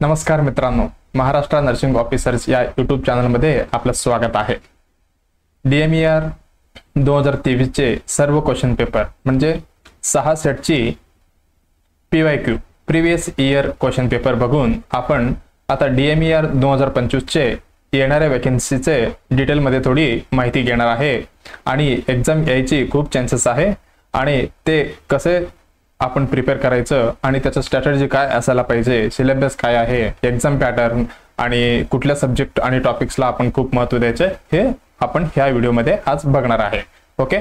नमस्कार मित्रांनो, Maharashtra nursing officers या यूट्यूब चॅनलमध्ये आपलं स्वागत आहे। DMER 2023 चे सर्व क्वेश्चन पेपर म्हणजे 6 सेटची PYQ previous year question paper बघून आपण आता DMER 2025 चे येणाऱ्या वॅकन्सीचे डिटेल मध्ये थोडी माहिती घेणार आहे आणि एग्जाम यायची खूप चान्सेस आहे आणि ते कसे आपण प्रिपेअर करायचं आणि त्याचं स्ट्रॅटेजी काय असायला पाहिजे, सिलेबस काय आहे, एग्जाम पॅटर्न आणि कुठल्या सब्जेक्ट आणि टॉपिक्सला आपण खूप महत्त्व द्यायचे हे आपण ह्या व्हिडिओमध्ये आज बघणार आहे। ओके,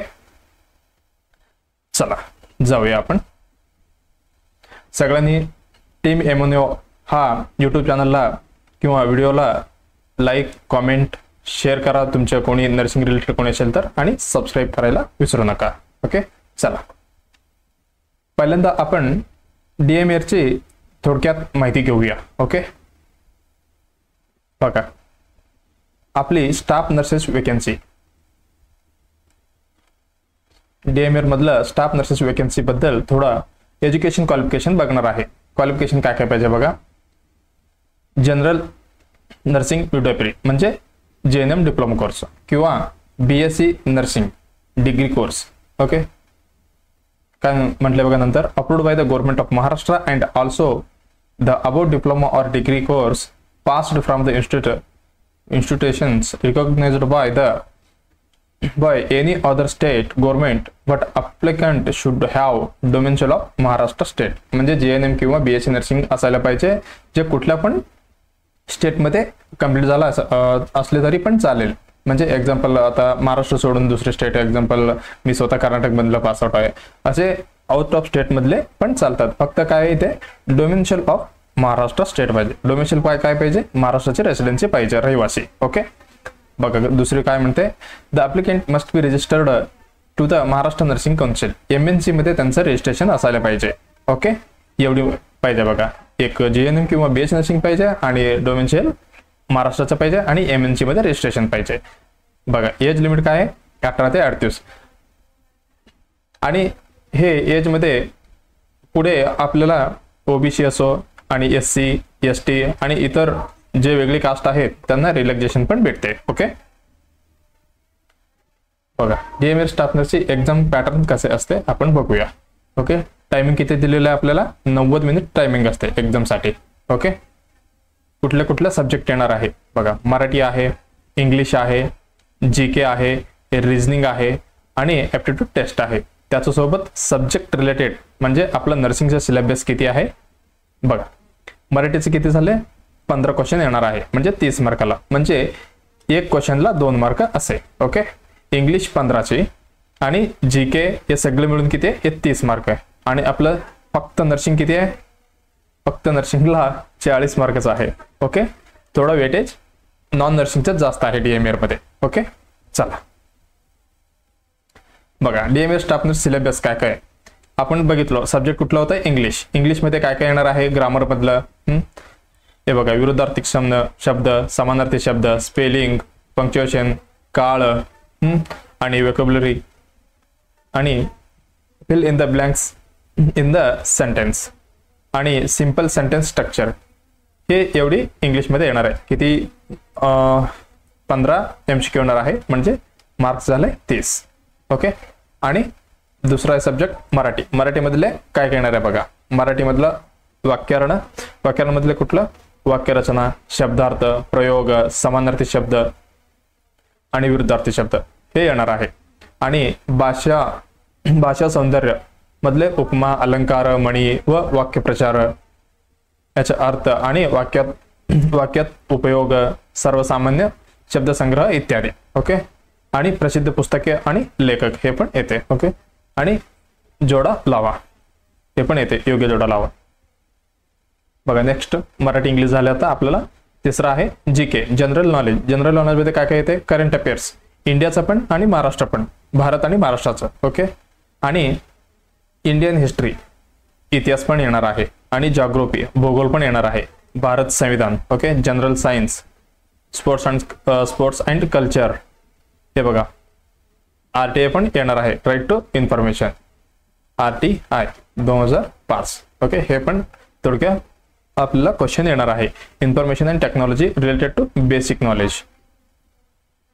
चला जाऊया आपण। सगळ्यांनी टीम एमोनियो हा यूट्यूब चॅनलला किंवा व्हिडिओला लाईक, कमेंट, शेअर करा तुमच्या कोणी नर्सिंग रिलेटेड कोणी असेल तर, आणि सबस्क्राइब करायला विसरू नका। ओके, चला पहिल्यांदा आपण DMER ची थोडक्यात माहिती घेऊया। ओके, बघा आपली स्टाफ नर्सेस वॅकन्सी, DMER मधलं स्टाफ नर्सेस वॅकन्सी बद्दल थोडा एज्युकेशन क्वालिफिकेशन बघणार आहे। क्वालिफिकेशन काय काय पाहिजे बघा। जनरल नर्सिंग मिडवायफरी म्हणजे JNM डिप्लोमा कोर्स किंवा BSc nursing degree course. Okay, काय म्हटले बघा नंतर, approved by the government of Maharashtra and also the about diploma or degree course passed from the institutions recognized by any other state government but applicant should have domicile of Maharashtra state म्हणजे JNM किंवा BSc nursing असायला पाहिजे जे कुठल्या पण state मध्ये complete झाला असले तरी पण चालेल। म्हणजे एक्झाम्पल आता महाराष्ट्र सोडून दुसरे स्टेट, एक्झाम्पल मी स्वतः कर्नाटक मधलं पास आउट आहे, असे आउट ऑफ स्टेट मधले पण चालतात। फक्त काय इथे डोमिसाइल ऑफ महाराष्ट्र स्टेट पाहिजे। डोमिसाइल काय पाहिजे, महाराष्ट्राचे रेसिडेन्सी पाहिजे, रहिवासी। ओके, बघा दुसरी काय म्हणते, the applicant must be registered to the Maharashtra nursing council, MNC मध्ये त्यांचं रजिस्ट्रेशन असायला पाहिजे। ओके, एवढी पाहिजे बघा, एक JNM किंवा BSc नर्सिंग पाहिजे आणि डोमिसाइल महाराष्ट्राचं पाहिजे आणि MNC मध्ये रजिस्ट्रेशन पाहिजे। बघा एज लिमिट काय आहे, 18 ते 38 आणि हे एज मध्ये पुढे आपल्याला OBC असो आणि SC ST आणि इतर जे वेगळी कास्ट आहेत त्यांना रिलॅक्सेशन पण भेटते। ओके, बघा DMER स्टाफ नर्सची एक्झाम पॅटर्न कसे असते आपण बघूया। ओके, टायमिंग किती दिलेलं आहे आपल्याला, 90 मिनिट टायमिंग असते एक्झाम साठी। ओके, कुठले कुठले सब्जेक्ट येणार आहे बघा, मराठी आहे, इंग्लिश आहे, GK आहे, रिझनिंग आहे आणि ऍप्टिट्यूड टेस्ट आहे। त्याच्यासोबत सब्जेक्ट रिलेटेड म्हणजे आपलं नर्सिंगचा सिलेबस किती आहे बघा। मराठीचे किती झाले, 15 क्वेश्चन येणार आहे म्हणजे 30 मार्काला, म्हणजे एक क्वेश्चनला 2 मार्क असे। ओके, इंग्लिश 15 ची आणि GK हे सगळे मिळून किती आहे, 30 मार्क आहे। आणि आपलं फक्त नर्सिंग किती आहे, फक्त नर्सिंगला 40 मार्कच आहे। ओके, थोडा वेटेज नॉन नर्सिंगचं जास्त आहे DMER मध्ये। ओके, चला बघा DMER स्टाफ नर्स सिलेबस काय काय आपण बघितलं। सब्जेक्ट कुठला होता, इंग्लिश। इंग्लिश मध्ये काय काय येणार आहे, ग्रामर मधलं हे बघा, विरुद्धार्थी शब्द, समानार्थी शब्द, स्पेलिंग, पंक्च्युएशन, काळ आणि व्होकॅब्युलरी आणि fill in the blanks in the sentence आणि सिंपल सेंटेन्स स्ट्रक्चर, हे एवढी इंग्लिश मध्ये येणार आहे। किती 15 MCQ येणार आहे म्हणजे मार्क्स झाले 30। ओके, आणि दुसरा सब्जेक्ट मराठी। मराठी मधले काय येणार आहे बघा, मराठी मधलं व्याकरण मधले कुठलं, वाक्यरचना, शब्दार्थ, प्रयोग, समानार्थी शब्द आणि विरुद्धार्थी शब्द हे येणार आहे। आणि भाषा सौंदर्य मधले उपमा, अलंकार, म्हणी व वाक्यप्रचार याचा अर्थ आणि वाक्यात उपयोग, सर्वसामान्य शब्दसंग्रह इत्यादी। ओके, आणि प्रसिद्ध पुस्तके आणि लेखक हे पण येते। ओके, आणि जोडा लावा हे पण येते, योग्य जोडा लावा। बघा नेक्स्ट मराठी इंग्लिश झालं, आता आपल्याला तिसरा आहे GK general knowledge. General knowledge मध्ये काय काय येते, करंट अफेअर्स, इंडियाचं पण आणि महाराष्ट्र पण, भारत आणि महाराष्ट्राचं। ओके, आणि इंडियन हिस्ट्री, इतिहास पण येणार आहे आणि जिओग्राफी, भूगोल पण येणार आहे, भारत संविधान। Okay, general science, sports and culture हे बघा, RTI पण येणार आहे, right to information, RTI 2005। Okay, हे पण थोडक्यात आपल्याला क्वेश्चन येणार आहे. Information and technology related to basic knowledge.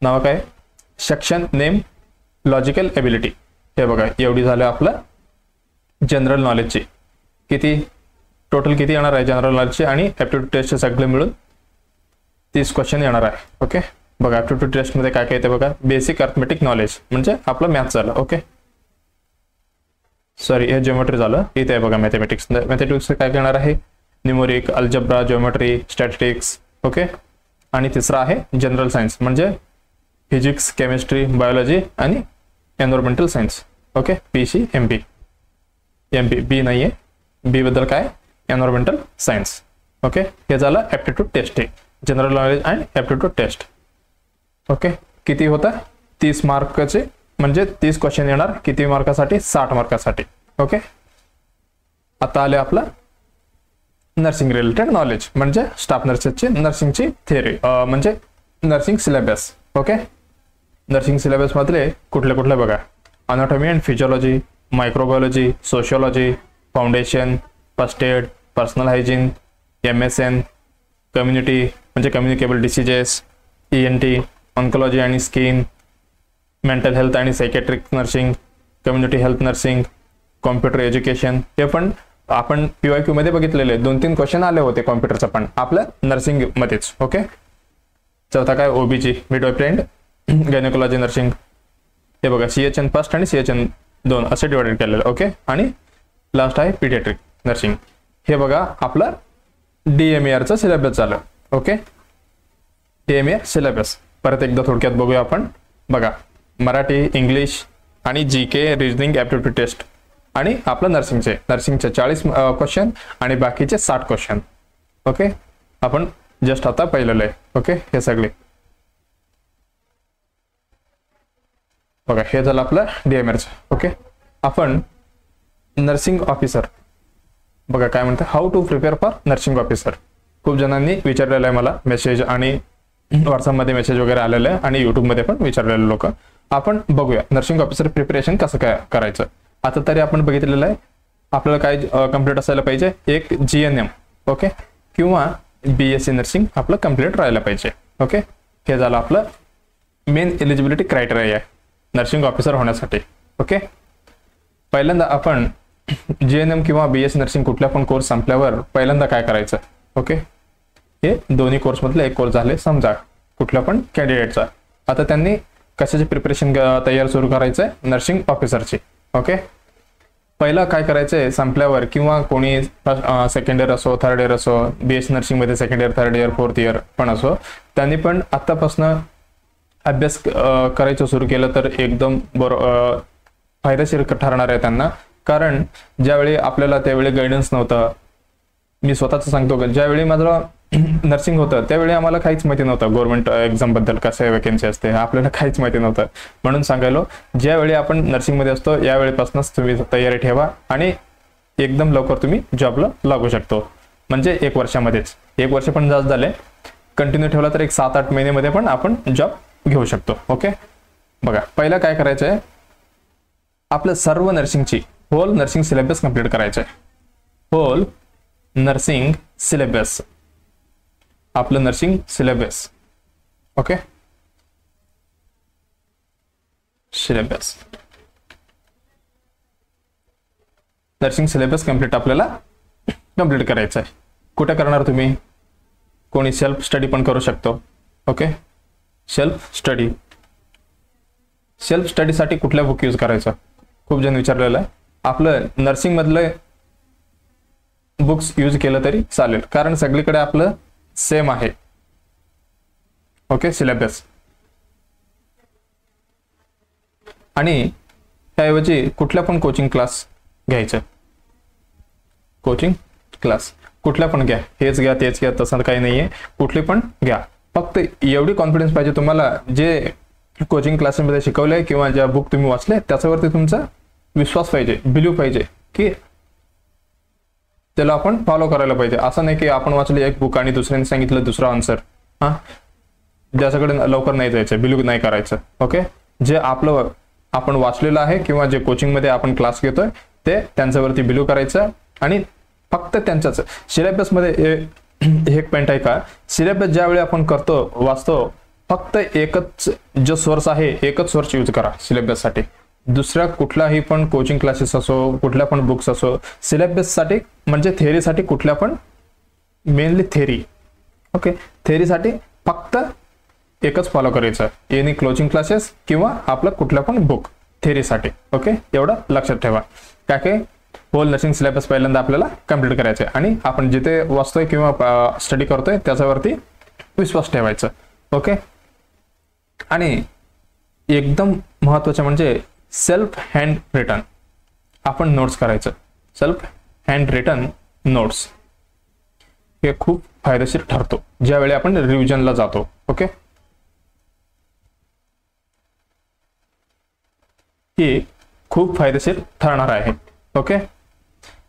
नाव काय? Section name logical ability. हे बघा एवढी झालं आपलं जनरल नॉलेजची. किती टोटल किती येणार आहे जनरल नॉलेजचे आणि ॲप्टिट्यूड टेस्टचे सगळे मिळून 30 क्वेश्चन येणार आहे. ओके बघा ॲप्टिट्यूड टेस्टमध्ये काय काय येते बघा. बेसिक अर्थमेटिक नॉलेज म्हणजे आपलं मॅथ्स झालं. ओके सॉरी हे जिओमेट्री झालं. इथे आहे बघा मॅथमॅटिक्स. मॅथमॅटिक्स काय येणार आहे? Numeric, algebra, geometry, statistics. Okay आणि तिसरा आहे जनरल सायन्स म्हणजे फिजिक्स, केमिस्ट्री, बायोलॉजी आणि environmental science. Okay PCMB. MP बी नाही आहे. बी बद्दल काय? Environmental science. ओके हे झालं ॲप्टिट्यूड टेस्ट आहे. General knowledge and aptitude test. Okay किती होतं? 30 मार्काचे म्हणजे 30 क्वेश्चन येणार. किती मार्कासाठी? 60 मार्कासाठी. ओके आता आले आपलं नर्सिंग रिलेटेड नॉलेज म्हणजे स्टाफ नर्सेसची नर्सिंगची थिअरी म्हणजे nursing syllabus. Okay nursing syllabus मधले कुठले कुठले बघा. Anatomy and physiology, microbiology, sociology, foundation, first aid, personal hygiene, MSN, community म्हणजे कम्युनिकेबल डिसीजेस, ENT, ऑन्कोलॉजी आणि स्किन, मेंटल हेल्थ आणि psychiatric nursing, community health nursing, computer education. हे पण आपण PYQ मध्ये बघितलेले 2-3 क्वेश्चन आले होते कॉम्प्युटरचा पण आपल्या नर्सिंग मध्येच. ओके चौथा काय? OBG midwifery and gynaecology nursing. हे बघा CHN फर्स्ट आणि CHN 2 असे डिवाइडेड केलेलं. ओके आणि लास्ट आहे पीडियाट्रिक नर्सिंग. हे बघा आपला DMARचा सिलेबस झालं. ओके DMAR सिलेबस परत एकदा थोडक्यात बघूया आपण. बघा मराठी, इंग्लिश आणि GK, रिजनिंग, ॲप्टिट्यूड टेस्ट आणि आपलं नर्सिंगचे 40 क्वेश्चन आणि बाकीचे 60 क्वेश्चन. ओके आपण जस्ट आता पाहिलेलं आहे. ओके हे सगळे बघा हे झालं आपलं DMARचं. ओके आपण नर्सिंग ऑफिसर बघा काय म्हणतात. How to prepare for nursing officer. खूप जणांनी विचारलेलं आहे मला मेसेज आणि व्हॉट्सअपमध्ये मेसेज वगैरे आलेलं आहे आणि यूट्यूबमध्ये पण विचारलेले लोक. आपण बघूया नर्सिंग ऑफिसर प्रिपरेशन कसं काय करायचं. आता तरी आपण बघितलेलं आहे आपल्याला काय कम्प्लीट असायला पाहिजे. एक GNM ओके किंवा BSc नर्सिंग आपलं कम्प्लीट राहायला पाहिजे. ओके हे झालं आपलं मेन एलिजिबिलिटी क्रायटेरिया आहे नर्सिंग ऑफिसर होण्यासाठी. ओके पहिल्यांदा आपण GNM किंवा BSc नर्सिंग कुठला पण कोर्स संपल्यावर पहिल्यांदा काय करायचं. ओके हे दोन्ही कोर्समधले एक कोर्स झाले समजा कुठल्या पण कॅन्डिडेटचा. आता त्यांनी कशाची प्रिपरेशन तयार सुरू करायचं आहे? नर्सिंग ऑफिसरची. ओके पहिलं काय करायचं आहे संपल्यावर किंवा कोणी सेकंड इयर असो, थर्ड इयर असो, BSc नर्सिंगमध्ये second year, third year, fourth year पण असो, त्यांनी पण आत्तापासून अभ्यास करायचं सुरू केलं तर एकदम फायदेशीर ठरणार आहे त्यांना. कारण ज्यावेळी आपल्याला त्यावेळी गायडन्स नव्हतं. मी स्वतःच सांगतो ज्यावेळी माझं नर्सिंग होतं त्यावेळी आम्हाला काहीच माहिती नव्हतं. गव्हर्नमेंट एक्झामबद्दल कसं वॅकन्सी असते आपल्याला काहीच माहिती नव्हतं. म्हणून सांगायलो ज्यावेळी आपण नर्सिंगमध्ये असतो यावेळीपासूनच तुम्ही तयारी ठेवा आणि एकदम लवकर तुम्ही जॉबला लागू शकतो. म्हणजे 1 वर्षामध्येच. 1 वर्ष पण जास्त झाले. कंटिन्यू ठेवला तर एक 7-8 महिन्यामध्ये पण आपण जॉब घेऊ शकतो. ओके बघा पहिलं काय करायचं आहे आपलं सर्व नर्सिंगची होल नर्सिंग सिलेबस कंप्लीट करायचं आहे. होल नर्सिंग सिलेबस आपलं nursing syllabus. Okay syllabus nursing syllabus complete आपल्याला कंप्लीट करायचं आहे. कुठे करणार तुम्ही? कोणी सेल्फ स्टडी पण करू शकतो. ओके सेल्फ स्टडीसाठी कुठल्या बुक यूज करायचं खूप जण विचारलेलं आहे. आपलं नर्सिंग मधलं बुक्स यूज केलं तरी चालेल कारण सगळीकडे आपलं सेम आहे. ओके सिलेबस आणि त्याऐवजी कुठल्या पण कोचिंग क्लास घ्यायचं. कोचिंग क्लास कुठल्या पण घ्या. हेच घ्या तेच घ्या तसं काही नाहीये. कुठले पण घ्या. फक्त एवढी कॉन्फिडन्स पाहिजे तुम्हाला जे कोचिंग क्लासेसमध्ये शिकवलंय किंवा ज्या बुक तुम्ही वाचले त्याच्यावरती तुमचा विश्वास पाहिजे. बिलीव्ह पाहिजे की त्याला आपण फॉलो करायला पाहिजे. असं नाही की आपण वाचले एक बुक आणि दुसऱ्याने सांगितलं दुसरा आन्सर. ज्याच्याकडे लवकर नाही जायचं. बिलीव्ह नाही करायचं. ओके जे आपलं आपण वाचलेलं आहे किंवा जे कोचिंगमध्ये आपण क्लास घेतोय ते त्यांच्यावरती बिलीव्ह करायचं आणि फक्त त्यांच्याच सिलेबसमध्ये हे एक पॉईंट आहे का, सिलेबस ज्यावेळी आपण करतो वाचतो फक्त एकच जो सोर्स आहे एकच सोर्स यूज करा सिलेबससाठी. दुसरा कुठलाही पण कोचिंग क्लासेस असो, कुठल्या पण बुक्स असो, सिलेबससाठी म्हणजे थेअरीसाठी कुठल्या पण मेनली थेअरी, ओके, थेअरीसाठी फक्त एकच फॉलो करायचं, एनी कोचिंग क्लासेस किंवा आपलं कुठलं पण बुक थेअरीसाठी. ओके, एवढं लक्षात ठेवा. काय काय होल नर्सिंग सिलेबस पहिल्यांदा आपल्याला कंप्लीट करायचं आहे आणि आपण जिथे वाचतोय किंवा स्टडी करतोय त्याच्यावरती विश्वास ठेवायचा. ओके, आणि एकदम महत्त्वाचं म्हणजे सेल्फ हँड रिटन आपण नोट्स करायचं. सेल्फ हँड रिटन नोट्स हे खूप फायदेशीर ठरतो ज्यावेळी आपण रिव्हिजनला जातो. ओके, हे खूप फायदेशीर ठरणार आहे. ओके,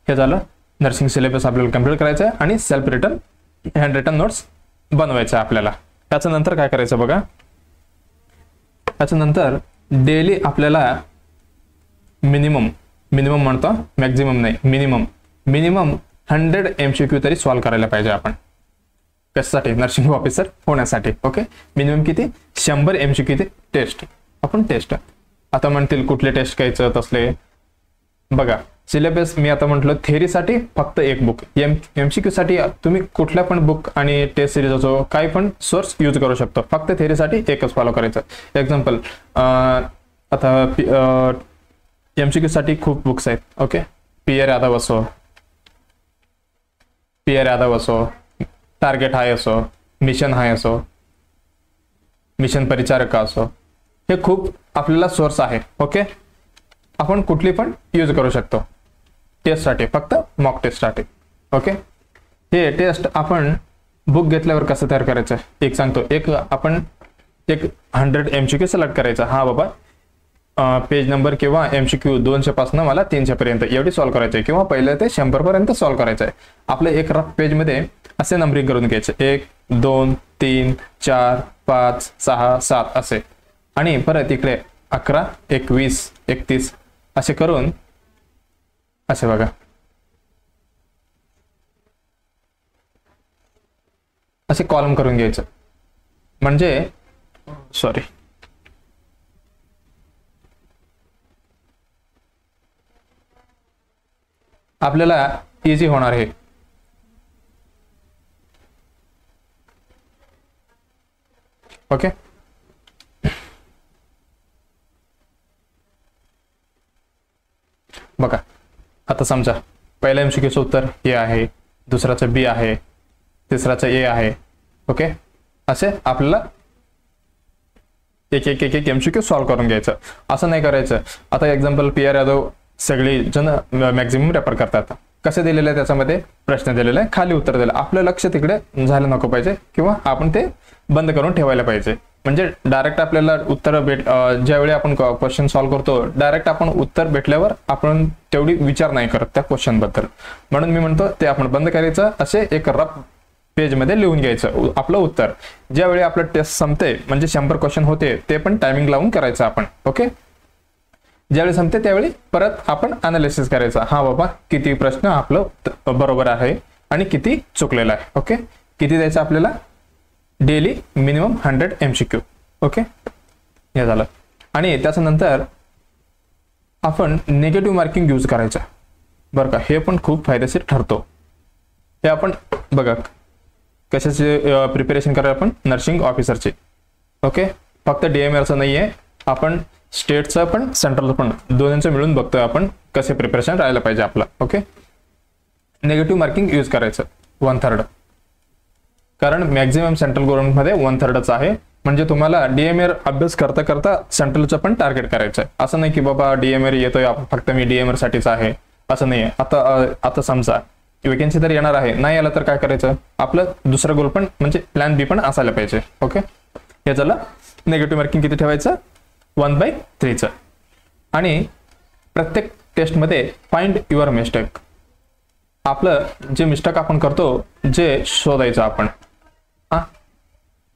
हे झालं नर्सिंग सिलेबस आपल्याला कंप्लीट करायचं आहे आणि self written hand written notes बनवायचं आहे आपल्याला. त्याच्यानंतर काय करायचं बघा, त्याच्यानंतर डेली आपल्याला मिनिमम म्हणतो, मॅक्झिमम नाही, मिनिमम 100 MCQ तरी सॉल्व करायला पाहिजे आपण. कशासाठी? नर्सिंग ऑफिसर होण्यासाठी. ओके, मिनिमम किती? 100 MCQ टेस्ट. आपण टेस्ट आता म्हणतील कुठले टेस्ट घ्यायचं तसले बघा. सिलेबस मी आता म्हटलं थेअरीसाठी फक्त एक बुक, MCQ साठी तुम्ही कुठल्या पण बुक आणि टेस्ट सिरीज असो काही पण सोर्स यूज करू शकतो. फक्त थेअरीसाठी एकच फॉलो करायचं. एक्झाम्पल आता MCQ साठी खूप बुक्स आहेत. ओके, PR यादव असो, टार्गेट हाय असो, मिशन हाय असो, मिशन परिचारक असो, हे खूप आपल्याला सोर्स आहे. ओके, आपण कुठली पण यूज करू शकतो टेस्टसाठी, फक्त मॉक टेस्टसाठी. ओके, हे टेस्ट आपण बुक घेतल्यावर कसं तयार करायचं एक सांगतो. आपण 100 MCQ सिलेक्ट करायचा. हा बाबा पेज नंबर किंवा MCQ 200 पासून मला 300 पर्यंत एवढी सॉल्व करायचे किंवा पहिले ते 100 पर्यंत सॉल्व करायचं आहे. आपलं एक रफ पेज मध्ये असे नंबरिंग करून घ्यायचे 1 2 3 4 5 6 7 असे, आणि परत इकडे 11 21 31 असे करून असे बघा असे कॉलम करून घ्यायचं. म्हणजे सॉरी आपल्याला इझी होणार आहे. ओके, बघा आता समजा पहिल्या MCQचं उत्तर ए आहे, दुसऱ्याचं B आहे, तिसऱ्याचं A आहे. ओके, असे आपल्याला एक MCQ सॉल्व करून घ्यायचं. असं नाही करायचं. आता एक्झाम्पल PR यादव सगळी जण मॅक्झिमम रेफर करतात. कसे दिलेले आहे त्याच्यामध्ये प्रश्न दिलेला आहे, खाली उत्तर दिलं. आपलं लक्ष तिकडे झालं नको पाहिजे किंवा आपण ते बंद करून ठेवायला पाहिजे. म्हणजे डायरेक्ट आपल्याला उत्तर ज्यावेळी आपण क्वेश्चन सॉल्व करतो डायरेक्ट आपण उत्तर भेटल्यावर आपण तेवढी विचार नाही करत त्या क्वेश्चन बद्दल. म्हणून मी म्हणतो ते आपण बंद करायचं. असे एक रफ पेज मध्ये लिहून घ्यायचं आपलं उत्तर. ज्यावेळी आपलं टेस्ट संपते म्हणजे 100 क्वेश्चन होते ते पण टायमिंग लावून करायचं आपण. ओके, ज्यावेळी संपते त्यावेळी परत आपण अनालिसिस करायचा. हा बाबा किती प्रश्न आपलं बरोबर आहे आणि किती चुकलेला आहे. ओके, किती द्यायचं आपल्याला? Daily minimum 100 MCQ. ओके, हे झालं. आणि त्याच्यानंतर आपण निगेटिव्ह मार्किंग यूज करायचं बरं का. हे पण खूप फायदेशीर ठरतो. हे आपण बघा कशाचे प्रिपरेशन करायला आपण नर्सिंग ऑफिसरचे. ओके, फक्त DMRचं नाही आहे, आपण स्टेटचं पण सेंट्रलचं पण दोन्हीचं मिळून बघतोय आपण कसे प्रिपरेशन राहायला पाहिजे आपलं. ओके, निगेटिव्ह मार्किंग यूज करायचं 1/3, कारण मॅक्झिमम सेंट्रल गव्हर्नमेंटमध्ये 1/3च आहे. म्हणजे तुम्हाला DMR अभ्यास करता करता सेंट्रलचं पण टार्गेट करायचं आहे. असं नाही की बाबा DMR येतोय फक्त मी DMR साठीच आहे असं नाही आहे. आता समजा वेकेन्सी तर येणार आहे, नाही आलं तर काय करायचं? आपलं दुसरं गोल पण म्हणजे प्लॅन B पण असायला पाहिजे. ओके, हे झालं. निगेटिव्ह मार्किंग किती ठेवायचं? 1/3चं. आणि प्रत्येक टेस्टमध्ये फाइंड युअर मिस्टेक. आपलं जे मिस्टेक आपण करतो जे शोधायचं आपण.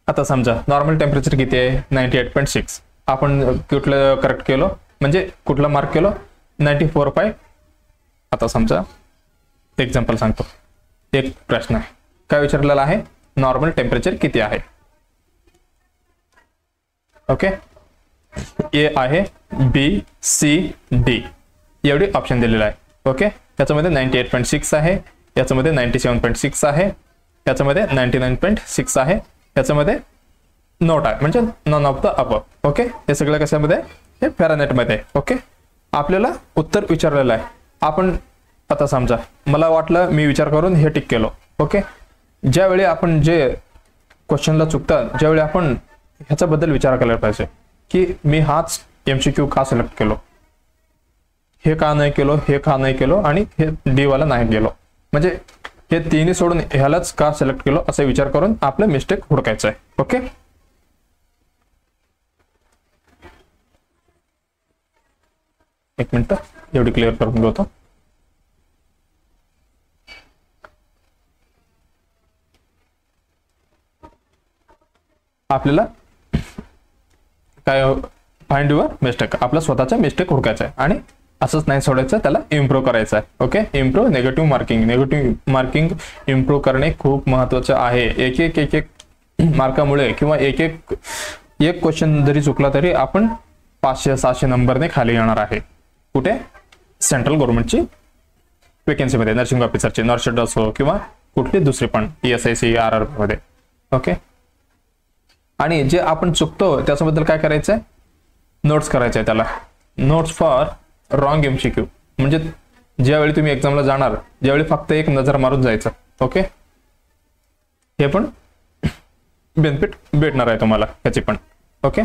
आता समजा नॉर्मल टेम्परेचर किती आहे? 98.6. आपण कुठलं करेक्ट केलं म्हणजे कुठला मार्क केलं? 94.5. आता समजा एक्झाम्पल सांगतो. एक प्रश्न आहे, काय विचारलेला आहे, नॉर्मल टेम्परेचर किती आहे. ओके, ए आहे, बी, सी, डी एवढी ऑप्शन दिलेला आहे. ओके, याच्यामध्ये 98.6 आहे, याच्यामध्ये 97.6 आहे, याच्यामध्ये 99.6 आहे, याच्यामध्ये नोट आहे म्हणजे none of the above. Okay, हे सगळं कशामध्ये, हे फॅरनहाइटमध्ये. ओके, आपल्याला उत्तर विचारलेलं आहे. आपण आता समजा मला वाटलं मी विचार करून हे टिक केलो. ओके, ज्यावेळी आपण जे क्वेश्चनला चुकतात, ज्यावेळी आपण ह्याच्याबद्दल विचार करायला पाहिजे की मी हाच MCQ का सिलेक्ट केलो, हे का नाही केलो, हे का नाही केलो आणि हे डी वाला नाही गेलो, म्हणजे हे तिन्ही सोडून ह्यालाच का सिलेक्ट केलो असा विचार करून आपलं मिस्टेक हुडकायचं आहे. ओके, एक मिनिट एवढी क्लिअर करून घेतो. आपल्याला काय फाइंड युअर मिस्टेक, आपला स्वतःचा मिस्टेक हुडकायचा आहे आणि असंच नाही सोडायचं, त्याला इम्प्रूव्ह करायचं आहे. Okay, improve negative marking improve करणे खूप महत्त्वाचं आहे. एक मार्कामुळे किंवा एक क्वेश्चन जरी चुकला तरी आपण 500-700 नंबरने खाली येणार आहे. कुठे, सेंट्रल गव्हर्नमेंटची वेकेन्सीमध्ये, नर्सिंग ऑफिसरची, नॉर्शेड असो किंवा कुठली दुसरी पण ESIC RR मध्ये. ओके, आणि जे आपण चुकतो त्याच्याबद्दल काय करायचं आहे, नोट्स करायचं आहे. त्याला नोट्स फॉर रॉंग MCQ, म्हणजे ज्यावेळी तुम्ही एक्झामला जाणार, ज्यावेळी फक्त एक नजर मारून जायचं. ओके, हे पण बेनिफिट भेटणार आहे तुम्हाला ह्याची पण. ओके,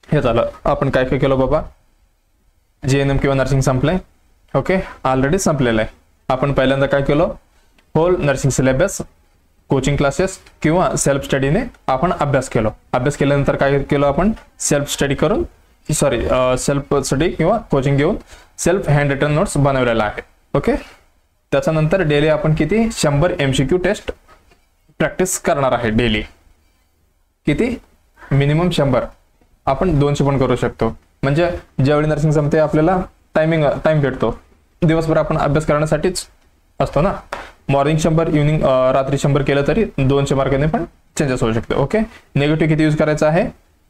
हे झालं. आपण काय काय केलं बाबा, JNM किंवा नर्सिंग संपलंय. ओके, ऑलरेडी संपलेलं आहे. आपण पहिल्यांदा काय केलं, whole nursing syllabus, coaching classes किंवा सेल्फ स्टडीने आपण अभ्यास केलो. अभ्यास केल्यानंतर काय केलं, आपण सेल्फ स्टडी किंवा कोचिंग घेऊन सेल्फ हँड रिटन नोट्स बनवलेला आहे. ओके, त्याच्यानंतर डेली आपण किती 100 MCQ टेस्ट प्रॅक्टिस करणार आहे. डेली किती, मिनिमम 100, आपण 200 पण करू शकतो. म्हणजे ज्यावेळी नर्सिंग संपते आपल्याला टाइम भेटतो, दिवसभर आपण अभ्यास करण्यासाठीच असतो ना. मॉर्निंग 100, इव्हनिंग रात्री 100 केलं तरी 200 मार्काने पण चेंजेस होऊ शकते. ओके, निगेटिव्ह किती यूज करायचा आहे,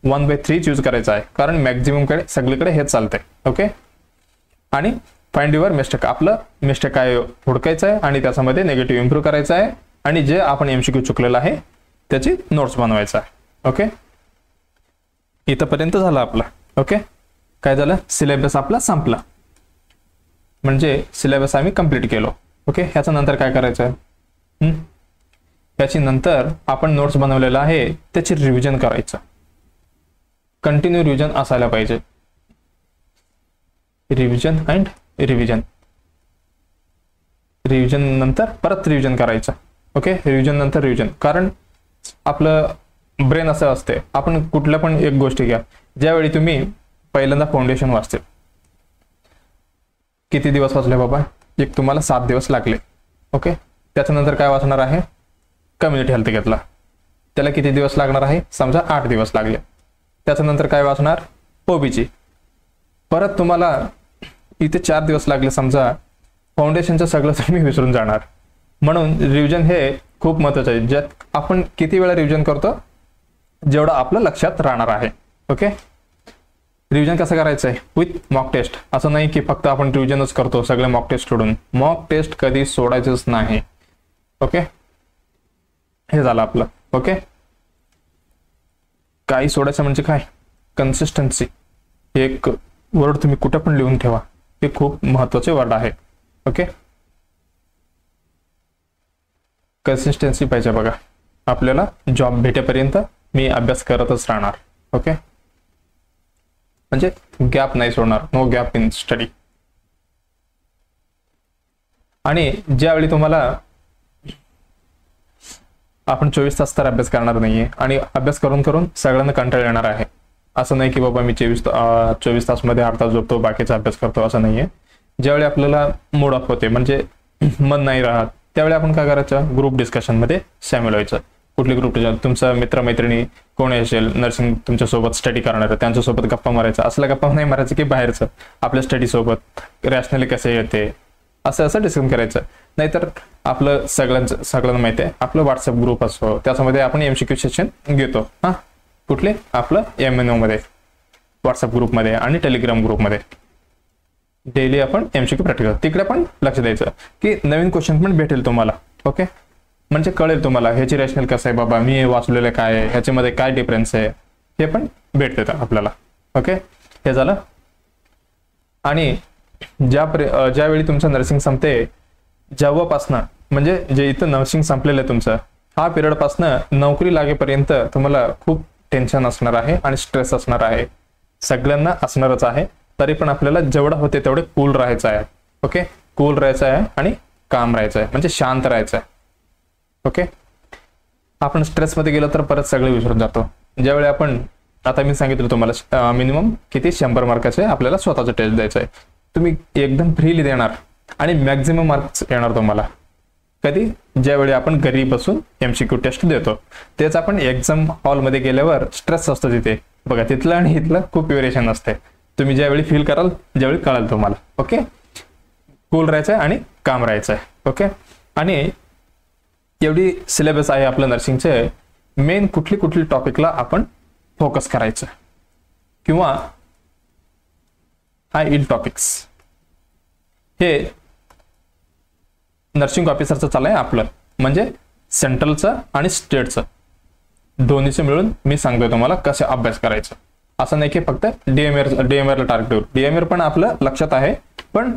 1/3 यूज करायचा आहे, कारण मॅक्झिमम कडे सगळीकडे हेच चालतंय. ओके, आणि फाइंड युअर मिस्टेक, आपलं मिस्टेक काय हुडकायचं आहे आणि त्याच्यामध्ये निगेटिव्ह इम्प्रूव्ह करायचं आहे आणि जे आपण MCQ चुकलेलं आहे त्याची नोट्स बनवायचा आहे. ओके, इथंपर्यंत झालं आपला. ओके, काय झालं, सिलेबस आपला संपला, म्हणजे सिलेबस आम्ही कंप्लीट केलो. ओके, ह्याच्या नंतर काय करायचं आहे, याची नंतर आपण नोट्स बनवलेला आहे त्याची रिव्हिजन करायचं. कंटिन्यू रिव्हिजन असायला पाहिजे. रिव्हिजन अँड रिव्हिजन नंतर परत रिव्हिजन करायचं. ओके, रिव्हिजन नंतर रिव्हिजन, कारण आपलं ब्रेन असं असते, आपण कुठल्या पण एक गोष्टी घ्या, ज्यावेळी तुम्ही पहिल्यांदा फाउंडेशन वाचते, किती दिवस वाचले बाबा, एक तुम्हाला 7 दिवस लागले. ओके, त्याच्यानंतर काय वाचणार आहे, कम्युनिटी हेल्थ घेतला, त्याला किती दिवस लागणार आहे, समजा 8 दिवस लागले. त्याच्यानंतर काय वाचणार, OBG, परत तुम्हाला इथे 4 दिवस लागले समजा, फाउंडेशनचं सगळं तुम्ही विसरून जाणार. म्हणून रिव्हिजन हे खूप महत्त्वाचं आहे. ज्यात आपण किती वेळा रिव्हिजन करतो जेवढं आपलं लक्षात राहणार आहे. ओके, रिव्हिजन कसं करायचं आहे, विथ मॉक टेस्ट. असं नाही की फक्त आपण रिव्हिजनच करतो सगळे मॉक टेस्ट सोडून, मॉक टेस्ट कधी सोडायचंच नाही. ओके, हे झालं आपलं. ओके, काही सोडायचं म्हणजे काय, कन्सिस्टन्सी, एक वर्ड तुम्ही कुठे पण लिहून ठेवा, हे खूप महत्त्वाचे वर्ड आहे. ओके, कन्सिस्टन्सी पाहिजे बघा, आपल्याला जॉब भेटेपर्यंत मी अभ्यास करतच राहणार. ओके, म्हणजे गॅप नाही सोडणार, नो गॅप इन स्टडी. आणि ज्यावेळी तुम्हाला आपण 24 तास तर अभ्यास करणार नाहीये आणि अभ्यास करून करून सगळ्यांना कंटाळ येणार आहे. असं नाही की बाबा मी 24 तासमध्ये अर्धा तास झोपतो बाकीचा अभ्यास करतो, असं नाहीये. ज्यावेळी आपल्याला मूड ऑफ होते, म्हणजे मन नाही राहत, त्यावेळी आपण काय करायचं, ग्रुप डिस्कशनमध्ये सामील व्हायचं. कुठली ग्रुप, तुमचा मित्रमैत्रिणी कोण असेल नर्सिंग तुमच्यासोबत स्टडी करणार, त्यांच्यासोबत गप्पा मारायचा. असल्या गप्पा नाही मारायचं की बाहेरचं, आपल्या स्टडी सोबत रॅशनली कसे येते असं असं डिस्कशन करायचं. नाहीतर आपलं सगळ्यांना माहिती आहे आपलं व्हॉट्सअप ग्रुप असतो, त्याच्यामध्ये आपण MCQ सेशन घेतो. हां, कुठले आपलं MNO मध्ये, व्हॉट्सअप ग्रुपमध्ये आणि टेलिग्राम ग्रुपमध्ये डेली आपण MCQ प्रॅक्टिस करतो. तिकडे पण लक्ष द्यायचं की नवीन क्वेश्चन पण भेटेल तुम्हाला. ओके, म्हणजे कळेल तुम्हाला ह्याची रॅशनल कसं आहे बाबा, मी वाचलेलं काय आहे, ह्याच्यामध्ये काय डिफरन्स आहे, हे पण भेटते आपल्याला. ओके, हे झालं. आणि ज्यावेळी तुमचं नर्सिंग संपते, जेव्हापासनं म्हणजे जे इथं नर्सिंग संपलेलं आहे तुमचं, हा पिरियडपासनं नोकरी लागेपर्यंत तुम्हाला खूप टेन्शन असणार आहे आणि स्ट्रेस असणार आहे. सगळ्यांना असणारच आहे. तरी पण आपल्याला जेवढं होते तेवढे कूल राहायचं आहे. ओके, कूल राहायचं आहे आणि काम राहायचं आहे, म्हणजे शांत राहायचं आहे. ओके, आपण स्ट्रेसमध्ये गेलो तर परत सगळे विसरून जातो. ज्यावेळी आपण, आता मी सांगितलं तुम्हाला मिनिमम किती 100 मार्काचे आपल्याला स्वतःचं टेस्ट द्यायचं आहे. तुम्ही एकदम फ्रीली देणार आणि मॅक्झिमम मार्क्स येणार तुम्हाला. कधी? ज्यावेळी आपण घरी बसून MCQ टेस्ट देतो. तेच आपण एक्झाम हॉलमध्ये गेल्यावर स्ट्रेस असतो तिथे बघा, तिथलं आणि इथलं खूप व्हेरिएशन असते. तुम्ही ज्यावेळी फील कराल, ज्यावेळी कळाल तुम्हाला. ओके, कूल राहायचं आहे आणि काम राहायचं आहे. ओके, आणि एवढी सिलेबस आहे आपलं नर्सिंगचे. मेन कुठली टॉपिकला आपण फोकस करायचं किंवा हाय इल टॉपिक्स, हे नर्सिंग ऑफिसरचं चालू आहे आपलं, म्हणजे सेंट्रलचं आणि स्टेटचं दोन्हीचं मिळून मी सांगतोय तुम्हाला कसं अभ्यास करायचं. असं नाही की फक्त DMRला टार्गेट देऊ. DMR पण आपलं लक्षात आहे, पण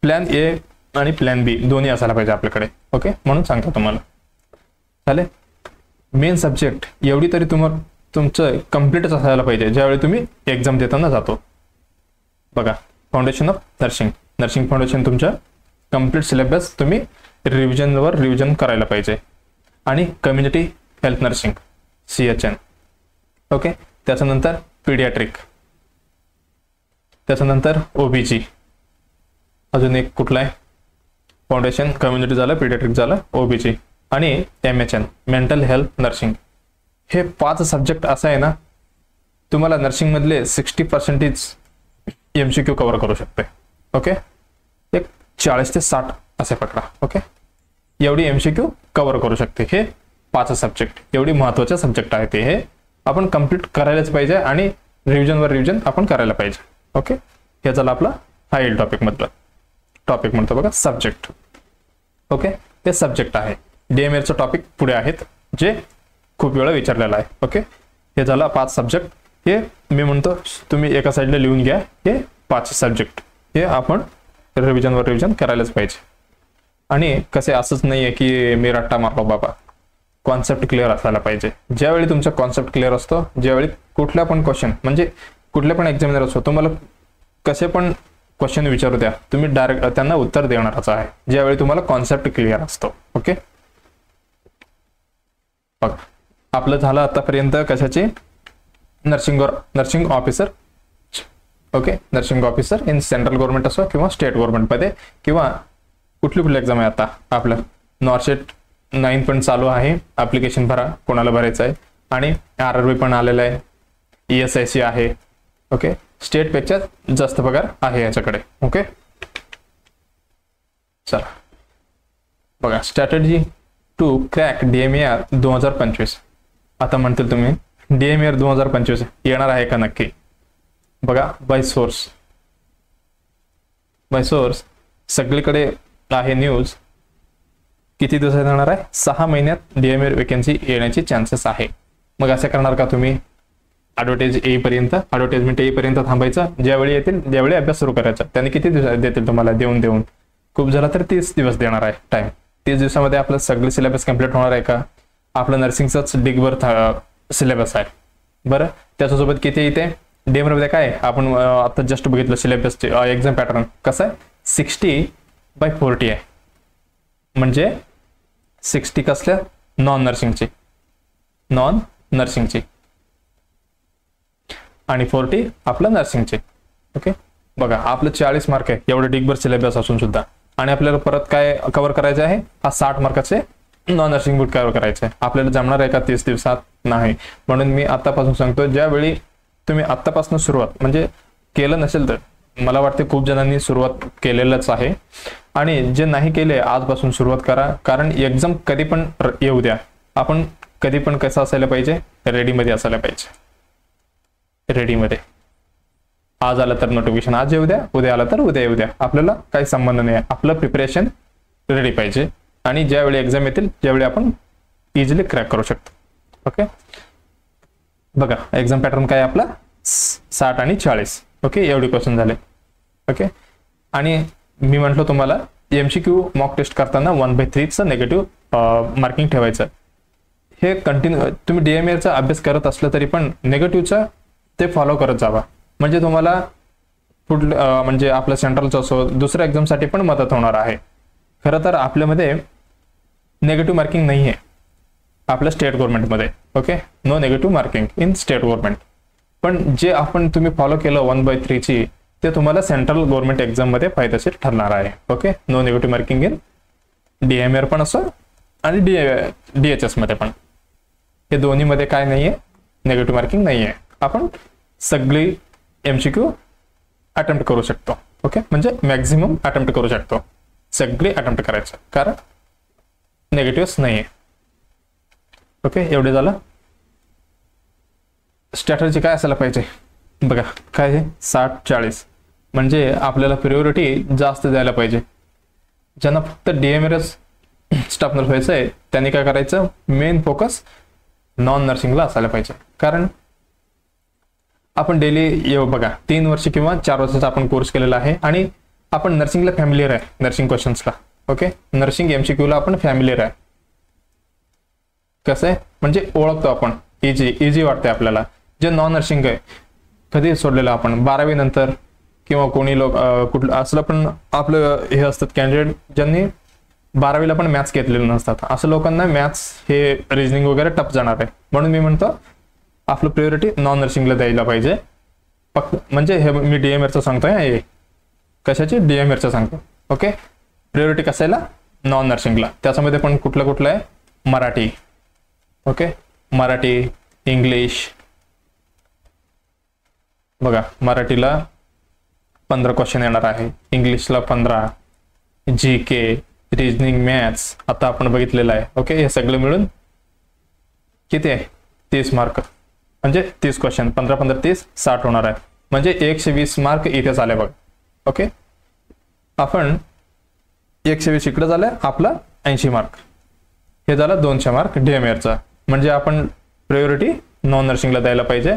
प्लॅन A आणि प्लॅन B दोन्ही असायला पाहिजे आपल्याकडे. ओके, म्हणून सांगतो तुम्हाला. चालेल, मेन सब्जेक्ट एवढी तरी तुमचं कम्प्लीटच असायला पाहिजे ज्यावेळी तुम्ही एक्झाम देताना जातो. बघा, फाउंडेशन ऑफ नर्सिंग फाउंडेशन तुमचं कम्प्लीट सिलेबस तुम्ही रिव्हिजन करायला पाहिजे. आणि community health nursing CHN. Okay, त्याच्यानंतर पीडियाट्रिक, त्याच्यानंतर OBG, अजून एक कुठला आहे फाउंडेशन, कम्युनिटी झालं, पीडियाट्रिक झालं, OBG आणि MHN मेंटल हेल्थ नर्सिंग. हे 5 सब्जेक्ट असं आहे ना, तुम्हाला नर्सिंग मधले 60% MCQ कव्हर करू शकते. ओके, एक 40 ते 60 असे पकडा. ओके, एवढी MCQ कव्हर करू शकते. हे 5 सब्जेक्ट एवढी महत्वाचे सब्जेक्ट आहेत. हे आपण कम्प्लीट करायलाच पाहिजे आणि रिव्हिजन आपण करायला पाहिजे. ओके, हे झालं आपला हाय टॉपिक म्हणतो बघा, सब्जेक्ट. ओके, ते सब्जेक्ट आहे. DMRचं टॉपिक पुढे आहेत जे खूप वेळा विचारलेला आहे. ओके, हे झालं 5 सब्जेक्ट. हे मी म्हणतो तुम्ही एका साईडला लिहून घ्या. हे 5 सब्जेक्ट हे आपण रिव्हिजन करायलाच पाहिजे. आणि कसे असंच नाही आहे की मी रट्टा मारलो बाबा, कॉन्सेप्ट क्लिअर असायला पाहिजे. ज्यावेळी तुमचा कॉन्सेप्ट क्लिअर असतो, ज्यावेळी कुठला पण क्वेश्चन म्हणजे कुठल्या पण एक्झामिनर असतो, तुम्हाला कसे पण क्वेश्चन विचारू द्या, तुम्ही डायरेक्ट त्यांना उत्तर देणारच आहे ज्यावेळी तुम्हाला कॉन्सेप्ट क्लिअर असतो. ओके, बघा आपलं झालं आतापर्यंत कशाची, nursing officer. Okay, nursing officer in central government असो किंवा स्टेट गव्हर्नमेंटमध्ये, किंवा कुठली एक्झाम आहे आता आपलं नॉर्सेट 9 पण चालू आहे. ऍप्लिकेशन भरा, कोणाला भरायचं आहे. आणि RRB पण आलेलं आहे, ESIC आहे. ओके, स्टेटपेक्षा जास्त पगार आहे याच्याकडे. ओके, चला बघा, स्ट्रॅटेजी टू क्रॅक DMAR 2025. आता म्हणतील तुम्ही DMAR 2025 येणार आहे का नक्की? बघा, बाय सोर्स सगळीकडे आहे न्यूज. किती दिवसात येणार आहे? 6 महिन्यात DMAR वेकन्सी येण्याची चान्सेस आहे. मग असं करणार का तुम्ही? ॲडव्हर्टाइजमेंट येईपर्यंत थांबायचं, ज्यावेळी अभ्यास सुरू करायचा. त्यांनी किती दिवस देतील तुम्हाला? देऊन खूप झाला तर 30 दिवस देणार आहे टाइम. 30 दिवसामध्ये आपलं सगळे सिलेबस कंप्लीट होणार आहे का? आपलं नर्सिंगचाच डिगभर सिलेबस आहे. बरं, त्याच्यासोबत किती येते DMAR मध्ये काय आपण आता जस्ट बघितलं सिलेबसचे एक्झाम पॅटर्न कसं आहे, 60/40 आहे. म्हणजे 60 कसल्या? नॉन नर्सिंगची आणि 40 आपलं नर्सिंगचे. ओके, बघा आपलं 40 मार्क आहे एवढं डिगभर सिलेबस असून सुद्धा, आणि आपल्याला परत काय कव्हर करायचं आहे? हा 60 मार्काचे नॉन नर्सिंग बुक कव्हर करायचं आहे. आपल्याला जमणार आहे का 30 दिवसात? नाही. म्हणून मी आतापासून सांगतो, ज्यावेळी तुम्ही आत्तापासून सुरुवात म्हणजे केलं नसेल तर मला वाटते खूप जणांनी सुरुवात केलेलंच आहे, आणि जे नाही केले आजपासून सुरुवात करा, कारण एक्झाम कधी पण येऊ द्या, आपण कधी पण कसं असायला पाहिजे, रेडीमध्ये असायला पाहिजे, रेडीमध्ये. आज आलं तर नोटिफिकेशन आज येऊ द्या, उद्या आलं तर उद्या येऊ द्या, आपल्याला काही संबंध नाही, आपलं प्रिपरेशन रेडी पाहिजे, आणि ज्यावेळी एक्झाम येतील त्यावेळी आपण इझिली क्रॅक करू शकतो. ओके, बघा एक्झाम पॅटर्न काय आपला 60 आणि 40. ओके, एवढे क्वेश्चन झाले. ओके, आणि मी म्हटलं तुम्हाला MCQ मॉक टेस्ट करताना 1/3चं निगेटिव्ह मार्किंग ठेवायचं. हे कंटिन्यू तुम्ही DMAचा अभ्यास करत असलं तरी पण निगेटिव्हचं ते फॉलो करत जावा, म्हणजे तुम्हाला पुढलं म्हणजे आपलं सेंट्रलचं असो दुसऱ्या एक्झामसाठी पण मदत होणार आहे. खरं तर आपल्यामध्ये नेगेटिव्ह मार्किंग नाही आहे आपल्या स्टेट गव्हर्नमेंटमध्ये. Okay, no negative marking in state government. पण जे आपण तुम्ही फॉलो केलं 1/3ची ते तुम्हाला सेंट्रल गव्हर्नमेंट एक्झाममध्ये फायदेशीर ठरणार आहे. Okay, no negative marking in DMAR पण असं आणि DHS मध्ये पण, हे दोन्हीमध्ये काय नाहीये, नेगेटिव्ह मार्किंग नाहीये. आपण सगळी MCQ अटेम्प्ट करू शकतो. ओके, म्हणजे मॅक्झिमम अटेम्प्ट करू शकतो, सगळे अटेम्प्ट करायचं, कारण नेगेटिव्ह नाहीये. ओके, एवढे झालं. स्ट्रॅटर्जी काय असायला पाहिजे बघा, काय आहे 60-40, म्हणजे आपल्याला प्रियोरिटी जास्त द्यायला पाहिजे. ज्यांना फक्त DMAR स्टाफ नर्स व्हायचं आहे त्यांनी काय करायचं, मेन फोकस नॉन नर्सिंगला असायला पाहिजे, कारण आपण डेली बघा 3 वर्ष किंवा 4 वर्षाचा आपण कोर्स केलेला आहे, आणि आपण नर्सिंगला फॅमिलियर आहे, नर्सिंग क्वेश्चन्सला. ओके, नर्सिंग MCQला आपण फॅमिलियर आहे. कसं आहे म्हणजे ओळखतो आपण, इझी वाटते आपल्याला. जे नॉन नर्सिंग आहे कधी सोडलेलं आपण 12वी नंतर, किंवा कोणी लोक कुठलं असलं पण आपलं हे असतात कॅन्डिडेट ज्यांनी 12वीला पण मॅथ्स घेतलेले नसतात, असं लोकांना मॅथ्स हे रिजनिंग वगैरे टफ जाणार आहे. म्हणून मी म्हणतो आपलं प्रियोरिटी नॉन नर्सिंगला द्यायला पाहिजे. फक्त म्हणजे हे मी DMARचं सांगतोय, हे कशाची DMARचं सांगतो. ओके, प्रियोरिटी कसायला नॉन नर्सिंगला. त्याच्यामध्ये पण कुठलं आहे, मराठी. Okay, Marathi, English. बघा मराठीला 15 क्वेश्चन येणार आहे, इंग्लिशला 15, GK, रिजनिंग, मॅथ्स आता आपण बघितलेलं आहे. ओके, हे सगळं मिळून किती आहे 30 मार्क, म्हणजे 30 क्वेश्चन, 15-15 30 60 होणार आहे, म्हणजे 120 मार्क इथेच आले बघ. ओके, आपण 120 इकडे झालं आपला 80 मार्क, हे झालं 200 मार्क DMARचा. म्हणजे आपण प्रायोरिटी नॉन नर्सिंगला द्यायला पाहिजे,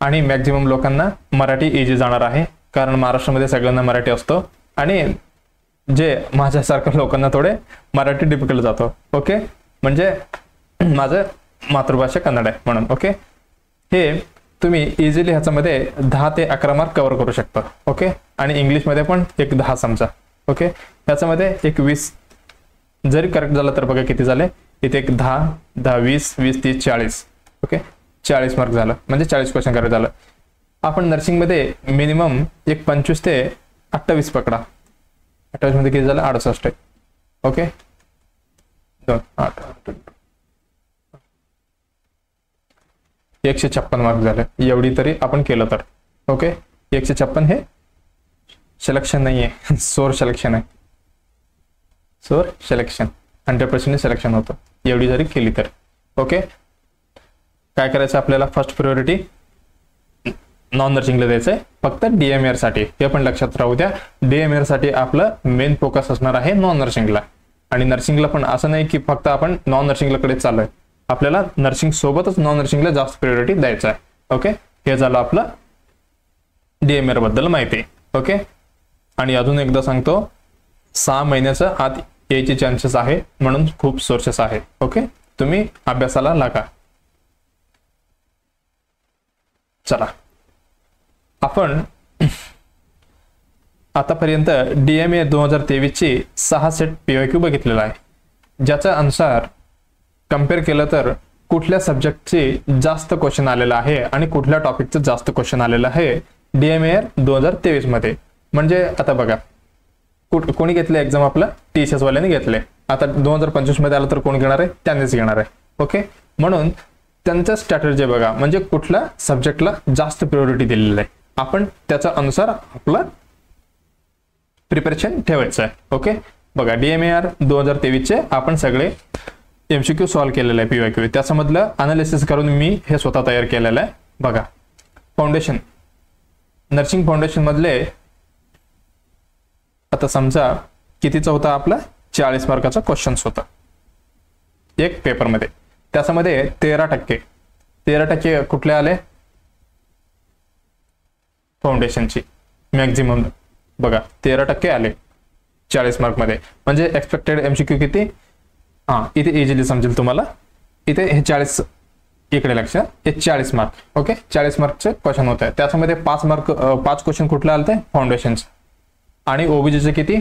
आणि मॅक्झिमम लोकांना मराठी इझी जाणार आहे, कारण महाराष्ट्रामध्ये सगळ्यांना मराठी असतो, आणि जे माझ्यासारख्या लोकांना थोडे मराठी डिफिकल्ट जातो. ओके, म्हणजे माझं मातृभाषा कन्नड आहे म्हणून. ओके, हे तुम्ही इझिली ह्याच्यामध्ये 10 ते 11 मार्क कव्हर करू शकता. ओके, आणि इंग्लिशमध्ये पण एक 10 समजा. ओके, ह्याच्यामध्ये एक 20 जरी करेक्ट झालं तर बघा किती झाले, इथे एक 10, 20, 30, 40. ओके, 40 मार्क झालं, म्हणजे 40 क्वेश्चन करेक्ट झालं. आपण नर्सिंगमध्ये मिनिमम एक 25 ते 28 पकडा, 28 मध्ये किती झालं 68 आहे. ओके, 2 8 156 मार्क झाले, एवढी तरी आपण केलं तर. ओके, 156 हे सिलेक्शन नाही आहे, सोर सिलेक्शन आहे, सोर सिलेक्शन 100% सिलेक्शन होतं, एवढी जरी केली तर. ओके, काय करायचं आपल्याला, फर्स्ट प्रायोरिटी नॉन नर्सिंगला द्यायचंय, फक्त DMAR साठी. हे पण लक्षात राहू द्या, DMAR साठी आपलं मेन फोकस असणार आहे नॉन नर्सिंगला. आणि नर्सिंगला पण असं नाही की फक्त आपण नॉन नर्सिंगला कडे चाललोय, आपल्याला नर्सिंग सोबतच नॉन नर्सिंगला जास्त प्रायोरिटी द्यायचं आहे. ओके, हे झालं आपलं DMAR बद्दल माहिती. ओके, आणि अजून एकदा सांगतो, 6 महिन्याच्या आत यायचे चान्सेस आहे, म्हणून खूप सोर्सेस आहेत. ओके, तुम्ही अभ्यासाला लागा. चला, आपण आतापर्यंत DMA 2023 ची 6 सेट PYQ बघितलेला आहे, ज्याच्या अनुसार कम्पेअर केलं तर कुठल्या सब्जेक्टचे जास्त क्वेश्चन आलेला आहे आणि कुठल्या टॉपिकचं जास्त क्वेश्चन आलेलं आहे DMAR 2023 मध्ये. म्हणजे आता बघा, कोणी घेतले एक्झाम, आपलं TCS वाल्याने घेतले. आता 2025 मध्ये आलं तर कोण घेणार आहे, त्यांनीच घेणार आहे. ओके, म्हणून त्यांचं स्ट्रॅटेजी बघा, म्हणजे कुठल्या सब्जेक्टला जास्त प्रायोरिटी दिलेली आहे, आपण त्याच्या अनुसार आपला प्रिपरेशन ठेवायचं आहे. ओके, बघा DMAR 2023चे आपण सगळे MCQ सॉल्व्ह केलेलं आहे, PYQ त्याच्यामधलं अनालिसिस करून मी हे स्वतः तयार केलेलं आहे. बघा, फाउंडेशन, नर्सिंग फाउंडेशन मधले आता समजा कितीचा होता आपला 40 मार्काचा क्वेश्चन्स होता एक पेपरमध्ये. त्याच्यामध्ये 13% कुठले आले, फाउंडेशनची मॅक्झिमम. बघा 13% आले 40 मार्क मध्ये. म्हणजे एक्सपेक्टेड MCQ किती, इथे इझिली समजेल तुम्हाला. इथे हे 40 इकडे लक्ष, हे 40 मार्क. ओके, 40 मार्कचे क्वेश्चन होत आहे. त्याच्यामध्ये 5 क्वेश्चन कुठले आलते, फाउंडेशनचे. आणि OBGचे किती,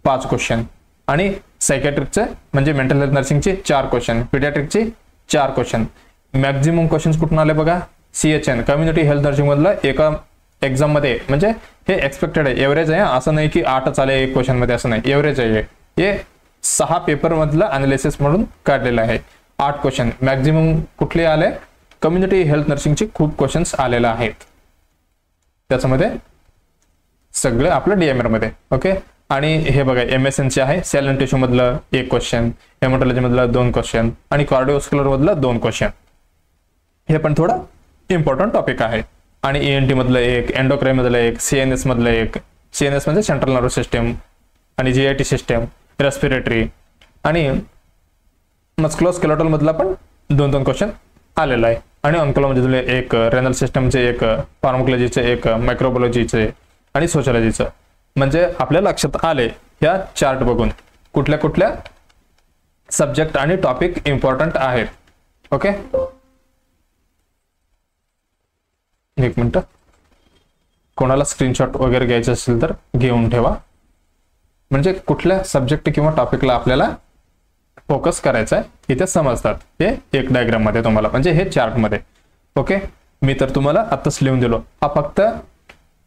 5 क्वेश्चन. आणि सायकॅट्रिकचे म्हणजे मेंटल हेल्थ नर्सिंगचे 4 क्वेश्चन, पिडियाट्रिकचे 4 क्वेश्चन. मॅक्झिमम क्वेश्चन कुठून आले बघा, CHN कम्युनिटी हेल्थ नर्सिंग मधलं एका एक्झाम मध्ये. म्हणजे हे एक्सपेक्टेड आहे, एव्हरेज आहे, असं नाही की 8च आले एक क्वेश्चन मध्ये, असं नाही, एव्हरेज आहे. हे 6 पेपर मधलं अनालिसिस म्हणून काढलेलं आहे. 8 क्वेश्चन मॅक्झिमम कुठले आले, कम्युनिटी हेल्थ नर्सिंगचे खूप क्वेश्चन्स आलेले आहेत. त्याच्यामध्ये सगळं आपलं DMR मध्ये. ओके, आणि हे बघा MSNचे आहे, सेल अँड टिश्यू मधलं 1 क्वेश्चन, हेमॅटॉलॉजी मधलं 2 क्वेश्चन आणि कार्डिओव्हास्क्युलर मधलं 2 क्वेश्चन. हे पण थोडं इम्पॉर्टंट टॉपिक आहे. आणि ENT मधलं 1, एंडोक्राइन मधलं 1, CNS मधलं 1, CNS म्हणजे सेंट्रल नर्वस सिस्टम, आणि GIT सिस्टम, रेस्पिरेटरी आणि मस्क्युलोस्केलेटल मधला पण 2 क्वेश्चन आलेला आहे. आणि ऑन्कोलॉजीचे 1, रेनल सिस्टमचे 1, फार्मकोलॉजीचे 1, मायक्रोबायोलॉजीचे आणि सोशियोलॉजीचं. म्हणजे आपल्या लक्षात आले ह्या चार्ट बघून कुठल्या कुठल्या सब्जेक्ट आणि टॉपिक इम्पॉर्टंट आहेत. ओके, एक मिनिट, कोणाला स्क्रीनशॉट वगैरे घ्यायचं असेल तर घेऊन ठेवा. म्हणजे कुठल्या सब्जेक्ट किंवा टॉपिकला आपल्याला फोकस करायचा आहे इथे समजतात हे एक डायग्राम मध्ये तुम्हाला, म्हणजे हे चार्ट मध्ये. ओके, मी तर तुम्हाला आत्ताच लिहून दिलो. हा फक्त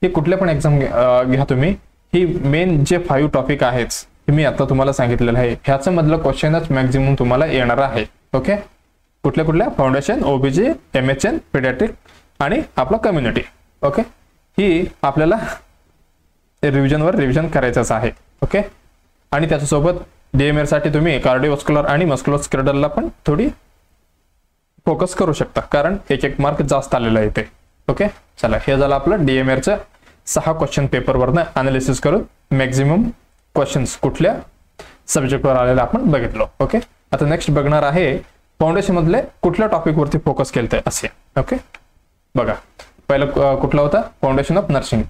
हे कुठले पण एक्झाम घ्या तुम्ही, ही मेन जे 5 टॉपिक आहेत हे मी आता तुम्हाला सांगितलेलं आहे. ह्याचं मधलं क्वेश्चनच मॅक्झिमम तुम्हाला येणार आहे. ओके, कुठल्या फाउंडेशन, OBG, MHN, पिडियाट्रिक आणि आपला कम्युनिटी. ओके, ही आपल्याला रिव्हिजन करायचंच आहे. ओके, आणि त्याच्यासोबत DMR साठी तुम्ही कार्डिओव्हास्क्युलर आणि मस्क्युलोस्केलेटलला पण थोडी फोकस करू शकता, कारण 1 मार्क जास्त आलेला आहे इथे. ओके, चला, हे झालं आपलं DMRचं 6 क्वेश्चन पेपरवरनं अनालिसिस करून मॅक्झिमम क्वेश्चन्स कुठल्या सब्जेक्टवर आलेले आपण बघितलो. ओके, आता नेक्स्ट बघणार आहे फाउंडेशन मधले कुठल्या टॉपिक वरती फोकस केलंय असे. ओके, बघा, पहिलं कुठला होता, फाउंडेशन ऑफ नर्सिंग.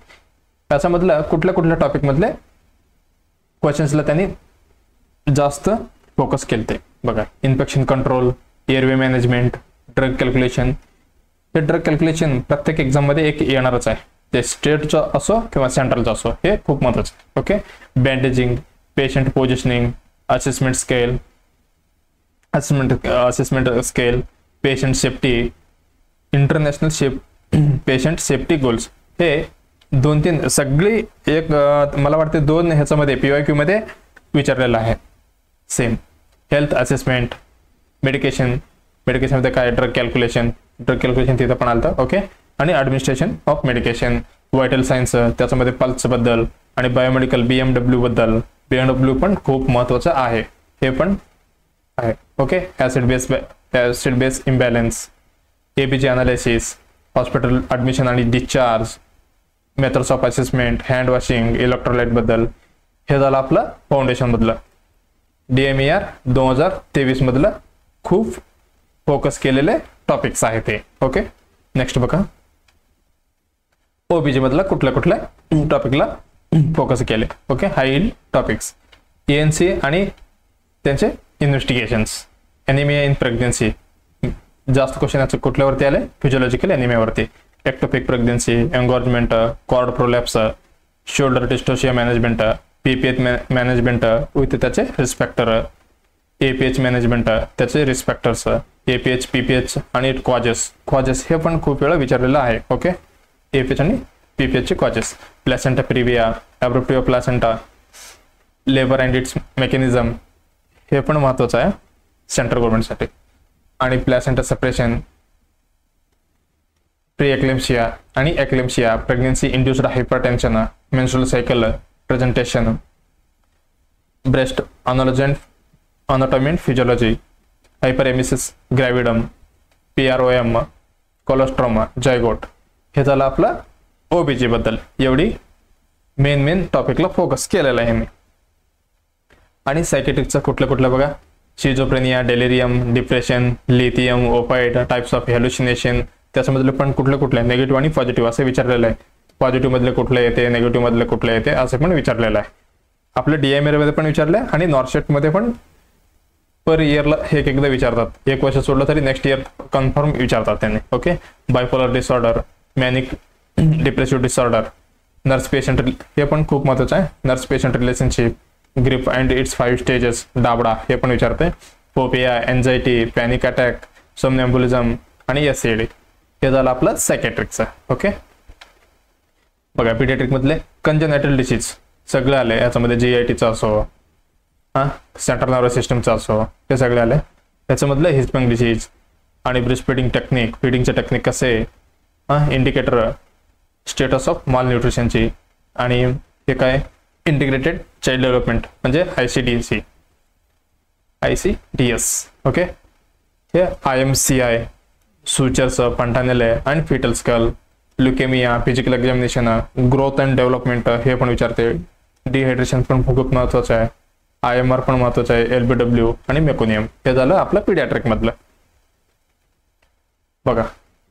त्याच्यामधलं कुठल्या टॉपिक मधले क्वेश्चन्सला त्यांनी जास्त फोकस केलते. बघा, infection control, airway management, drug calculation. हे ड्रग कॅल्क्युलेशन प्रत्येक एक्झाम मध्ये एक येणारच आहे, ते स्टेटचं असो किंवा सेंट्रलचं असो, हे खूप महत्वाचं आहे. Okay, bandaging, patient positioning, assessment scale, patient safety, international patient safety goals. हे 2-3 सगळी एक मला वाटते 2 ह्याच्यामध्ये PYQ मध्ये विचारलेलं आहे. सेम हेल्थ असेसमेंट, मेडिकेशन मध्ये काय, ड्रग कॅल्क्युलेशन तिथं पण आलं. ओके, आणि administration of medication, vital science, त्याच्यामध्ये पल्स बद्दल आणि बायोमेडिकल BMW बद्दल. BMW पण खूप महत्वाचं आहे, हे पण आहे. Okay, acid base imbalance, ABG analysis, hospital admission आणि discharge, methods of assessment, hand washing, electrolyte बद्दल. हे झालं आपलं फाउंडेशन मधलं DMAR 2023 मधलं खूप फोकस केलेले टॉपिक्स आहेत ते. ओके, नेक्स्ट बघा, OBG मधला कुठल्या टॉपिकला फोकस केले. Okay, high yield topics, ENC आणि त्यांचे इन्व्हेस्टिगेशन्स, एनिमिया इन प्रेग्नन्सी. जास्त क्वेश्चन कुठल्यावरती आले, फिजियोलॉजिकल एनिमियावरती. Ectopic pregnancy, engorgement, cord prolapse, shoulder dystocia management, PPH management with त्याचे रिस्पेक्टर, APH मॅनेजमेंट त्याचे रिस्पेक्टर्स, APH, PPH आणि कॉजेस हे पण खूप वेळा विचारलेलं आहे. ओके, APH आणि PPH चे causes, placenta praevia, abruptive placenta, labour and its mechanism, हे पण महत्वाचं आहे सेंट्रल गव्हर्नमेंटसाठी. आणि प्लॅसेंटा सेपरेशन, प्री एक्लेम्शिया आणि eclampsia, pregnancy induced hypertension, menstrual cycle, presentation, breast anatomy and physiology, hyperemesis gravidum, PROM, colostrum, zygote. हे झालं आपलं ओबीजी बद्दल. एवढी मेन टॉपिकला फोकस केलेला आहे मी. आणि सायकेट्रिकचं कुठलं बघा, schizophrenia, delirium, depression, lithium, opioid, types of hallucination, त्याच्यामधले पण कुठले नेगेटिव्ह आणि पॉझिटिव्ह असे विचारलेलं आहे. पॉझिटिव्ह मधले कुठले येते, नेगेटिव्ह मधले कुठले येते असे पण विचारलेलं आहे. आपलं DMA मध्ये पण विचारलंय आणि नॉर्सेट मध्ये पण पर इयरला हे एकदा विचारतात. एक वर्ष सोडलं तरी नेक्स्ट इयर कन्फर्म विचारतात त्यांनी. Okay. Bipolar disorder, manic depressive disorder, nurse patient, हे पण खूप महत्वाचं आहे. Nurse patient relationship, grip and its 5 stages, डाबडा हे पण विचारते. Phobia, anxiety, panic attack, somnambulism आणि SAD. हे झालं आपलं सायकॅट्रिकचं. ओके. बघा पीडियाट्रिक मधले कंजनायटल डिसीज सगळे आले. याच्यामध्ये GITचा असो, सेंट्रल नर्वस सिस्टमचा असो, हे सगळे आले. त्याच्यामधलं हिस्पॅनिक डिसीज आणि ब्रेस्ट फीडिंग टेक्निक, फीडिंगचे टेक्निक कसे, इंडिकेटर स्टेटस ऑफ माल न्यूट्रिशनची, आणि हे काय इंटिग्रेटेड चाइल्ड डेव्हलपमेंट म्हणजे ICDS. ओके. हे IMCI, सुचर्स, पंटानेले आणि fetal skull, leukemia, physical examination, growth and development हे पण विचारते. डिहायड्रेशन पण खूप महत्वाचं आहे. IMR पण महत्वाचं आहे. LBW आणि मेकोनियम. हे झालं आपलं पीडियाट्रिक मधलं. बघा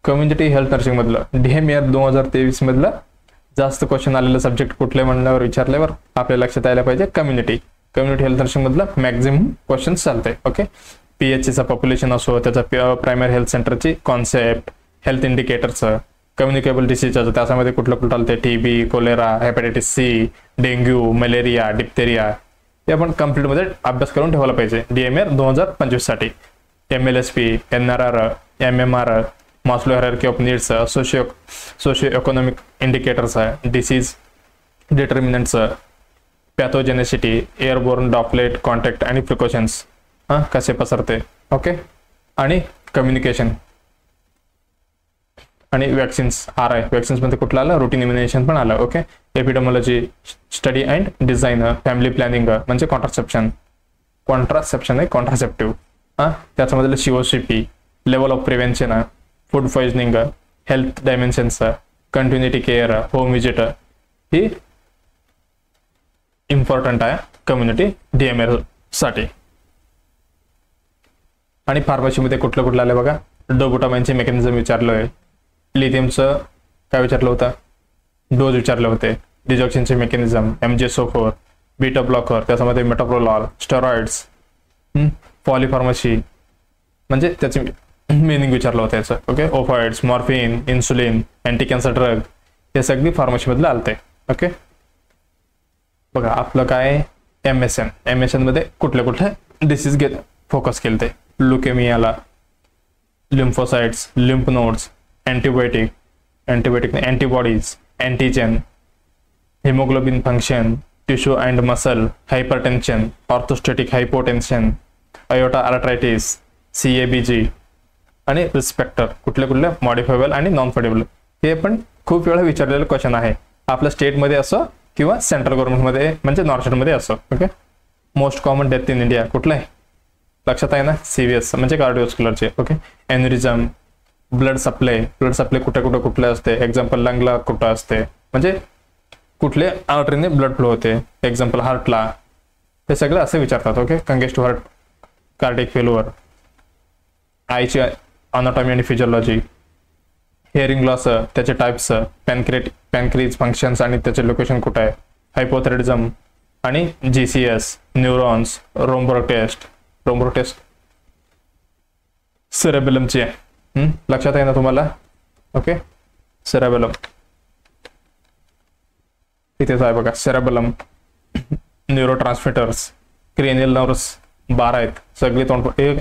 कम्युनिटी हेल्थ नर्सिंग मधलं DMR 2023 मधलं जास्त क्वेश्चन आलेलं सब्जेक्ट कुठले म्हणल्यावर विचारल्यावर आपल्या लक्षात यायला पाहिजे कम्युनिटी हेल्थ नर्सिंग मधलं मॅक्झिमम क्वेश्चन चालते. ओके. PHCचा पॉप्युलेशन असो, त्याचा प्रायमरी हेल्थ सेंटरची कॉन्सेप्ट, हेल्थ इंडिकेटरचं, कम्युनिकेबल डिसीजचं त्याच्यामध्ये कुठलं चालते, TB, cholera, hepatitis C, dengue, malaria, diphtheria, हे आपण कम्प्लीट मध्ये अभ्यास करून ठेवायला पाहिजे DMR 2025 साठी. MLSP, NRR, MMR, Maslow hierarchy of needs, socio economic indicators, disease determinants, pathogenicity, airborne droplet contact आणि प्रिकॉशन्स कसे पसरते. ओके. आणि कम्युनिकेशन आणि वॅक्सिन्स, RI वॅक्सिन्स मध्ये कुठलं आलं, रुटीन इम्युनायझेशन पण आलं. Okay. Epidemiology, study and design, family planning म्हणजे कॉन्ट्रासेप्शन आहे कॉन्ट्रासेप्टिव्ह, त्याच्यामधलं COCP, level of prevention, food poisoning, health dimensions, continuity care, home visit, ही इम्पॉर्टंट आहे कम्युनिटी DMR साठी. आणि फार्मसीमध्ये कुठलं आलं बघा, डोबुटामाइनचे मेकॅनिझम विचारलोय, लिथियमचं काय विचारलं होतं, डोज विचारले होते, डिजॉक्सिनचे मेकॅनिझम, MgSO4, बीटा ब्लॉकर, त्याच्यामध्ये मेटाप्रोलॉल, स्टेरॉइड्स, पॉलिफार्मसी म्हणजे त्याचे मिनिंग विचारलं होतं याचं. Okay. Opioids, morphine, insulin, anti cancer drug, हे सगळी फार्मसी मधलं आलते. ओके. बघा आपलं काय MSN मध्ये कुठले डिसीज फोकस केले ते, ल्युकेमियाला lymphocytes, lymph nodes, antibodies, antigen, haemoglobin function, tissue and muscle, hypertension, orthostatic hypotension, aorta arthritis, CABG आणि रिस्पेक्टर, कुठले मॉडिफायबल आणि नॉन मॉडिफायबल. हे पण खूप वेळा विचारलेलं क्वेश्चन आहे आपल्या स्टेटमध्ये असो किंवा सेंट्रल गव्हर्नमेंटमध्ये म्हणजे नॉर्सेटमध्ये असो. Okay. Most common death in India कुठलं आहे लक्षात आहे ना, CVS म्हणजे कार्डिओव्हास्क्युलरचे. ओके. एन्युरिझम, ब्लड सप्लाय कुठले असते, एक्झाम्पल लंगला कुठं असते, म्हणजे कुठले आर्टरीने ब्लड फ्लो होते, एक्झाम्पल हार्टला, हे सगळं असं विचारतात. ओके. कंजेस्टिव्ह हार्ट, कार्डिक फेल्युअर, आईची अनाटॉमी आणि फिजिओलॉजी, हिअरिंग लॉस, त्याचे टाइप्स, पॅनक्रिज फंक्शन्स आणि त्याचे लोकेशन कुठं आहे, हायपोथायरॉइडिझम आणि GCS, न्यूरॉन्स, रोम्बो टेस्ट, सेरेबेलमचे लक्षात आहे ना तुम्हाला. ओके. सेरेबेलम इथेच आहे बघा, सेरेबेलम, न्यूरोट्रान्समिटर्स, क्रेनियल नर्व्स 12 आहेत सगळे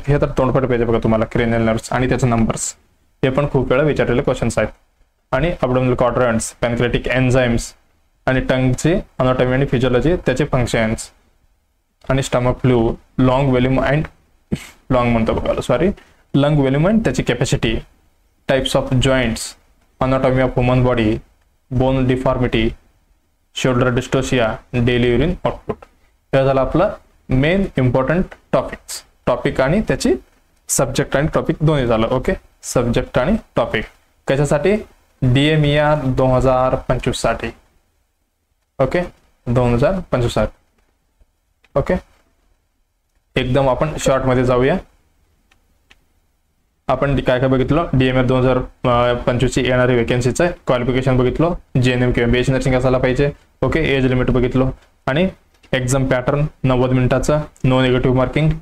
हे तर तोंडपट पाहिजे बघा तुम्हाला, क्रेनियल नर्व्स आणि त्याचे नंबर्स, हे पण खूप वेळा विचारलेले क्वेश्चन्स आहेत. आणि अब्डोमिनल क्वाड्रंट्स, पॅनक्रेटिक एन्झाइम्स आणि टंगचे अनाटॉमी आणि फिजिओलॉजी, त्याचे फंक्शन्स, आणि stomach flu, lung volume and त्याची capacity, types of joints, anatomy of human body, bone deformity, shoulder dystocia, daily urine output. हे झालं आपलं मेन इम्पॉर्टंट टॉपिक आणि त्याची सब्जेक्ट आणि टॉपिक दोन्ही झालं. ओके, सब्जेक्ट आणि टॉपिक कशासाठी? DMER 2025 साठी. ओके, 2025. ओके, एकदम आपण शॉर्ट मध्ये जाऊया. आपण काय काय बघितलं? DMER 2025 ची येणारी वेकेन्सीचं क्वालिफिकेशन बघितलं, JNM किंवा BSc नर्सिंग असायला पाहिजे. ओके, एज लिमिट बघितलं आणि एक्झाम पॅटर्न 90 मिनिटाचं, नो निगेटिव्ह मार्किंग.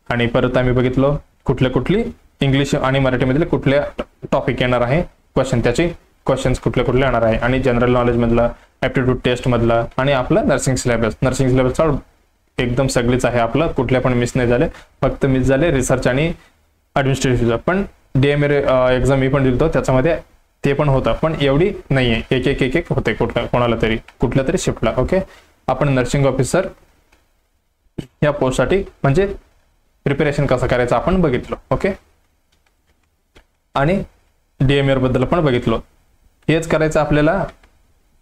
आणि परत आम्ही बघितलं कुठली इंग्लिश आणि मराठीमधले कुठल्या टॉपिक येणार आहे, त्याचे क्वेश्चन्स कुठले येणार आहे, आणि जनरल नॉलेज मधला, ऍप्टिट्यूड टेस्ट मधला, आणि आपलं नर्सिंग सिलेबसचा एकदम सगळीच आहे आपलं, कुठल्या पण मिस नाही झाले. फक्त मिस झाले रिसर्च आणि ऍडमिनिस्ट्रेटिव्हचा. पण DMER एक्झाम मी पण दिलतो, त्याच्यामध्ये ते पण होतं, पण एवढी नाहीये. एक होते कुठल्या तरी शिफ्टला. ओके, आपण नर्सिंग ऑफिसर या पोस्टसाठी म्हणजे प्रिपरेशन कसं करायचं आपण बघितलं. ओके, आणि DMER बद्दल पण बघितलं. हेच करायचं आपल्याला.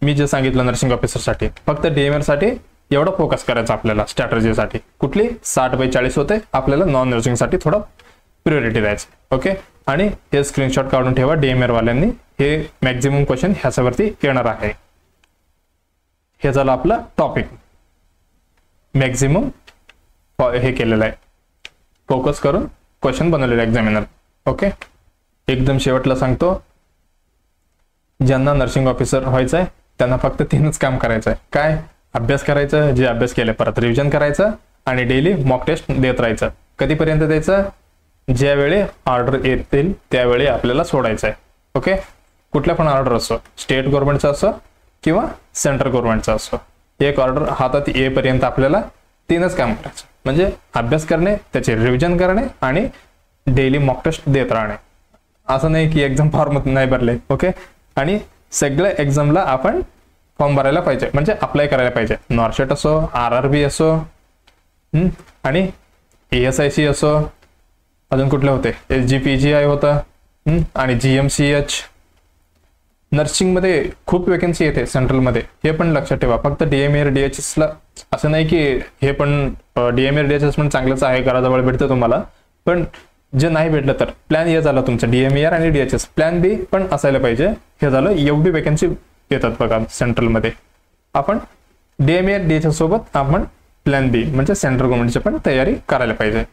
मी जे सांगितलं नर्सिंग ऑफिसरसाठी, फक्त DMER साठी एवढं फोकस करायचं आपल्याला. स्ट्रॅटर्जीसाठी कुठली 60/40 होते, आपल्याला नॉन नर्सिंग साठी थोडं प्रियोरिटी द्यायचं. ओके, आणि हे स्क्रीनशॉट काढून ठेवा. DMER वाल्यांनी हे मॅक्झिमम क्वेश्चन ह्याच्यावरती येणार आहे. हे झालं आपलं टॉपिक. मॅक्झिमम हे केलेलं आहे, फोकस करून क्वेश्चन बनवलेले एक्झामिनर. ओके, एकदम शेवटला सांगतो, ज्यांना नर्सिंग ऑफिसर व्हायचं आहे त्यांना फक्त 3च काम करायचं आहे. काय? अभ्यास करायचं, जे अभ्यास केले परत रिव्हिजन करायचं, आणि डेली मॉक टेस्ट देत राहायचं. कधीपर्यंत द्यायचं? ज्यावेळी ऑर्डर येतील त्यावेळी आपल्याला सोडायचं आहे. ओके, कुठल्या पण ऑर्डर असो, स्टेट गव्हर्नमेंटचा असो किंवा सेंट्रल गव्हर्नमेंटचा असो, एक ऑर्डर हातात येईपर्यंत आपल्याला 3च काम करायचं. म्हणजे अभ्यास करणे, त्याचे रिव्हिजन करणे, आणि डेली मॉक टेस्ट देत राहणे. असं नाही की एक्झाम फॉर्म नाही भरले. ओके, आणि सगळ्या एक्झामला आपण फॉर्म भरायला पाहिजे, म्हणजे अप्लाय करायला पाहिजे. नॉर्शेट असो, RRB असो, आणि ASIC असो, अजून कुठले होते, SGPGI होतं, आणि GMCH. नर्सिंग मध्ये खूप वेकेन्सी येते सेंट्रल मध्ये, हे पण लक्षात ठेवा. फक्त DMER DHS ला असं नाही की हे पण DMER DHS पण चांगलंच आहे, घराजवळ भेटतं तुम्हाला. पण जे नाही भेटलं तर प्लॅन ए झालं तुमचं, DMER आणि DHS. प्लॅन B पण असायला पाहिजे. हे झालं, एवढी वेकेन्सी येतात बघा सेंट्रल मध्ये. आपण DMER DHS सोबत आपण प्लॅन B म्हणजे सेंट्रल गव्हर्नमेंटची पण तयारी करायला पाहिजे.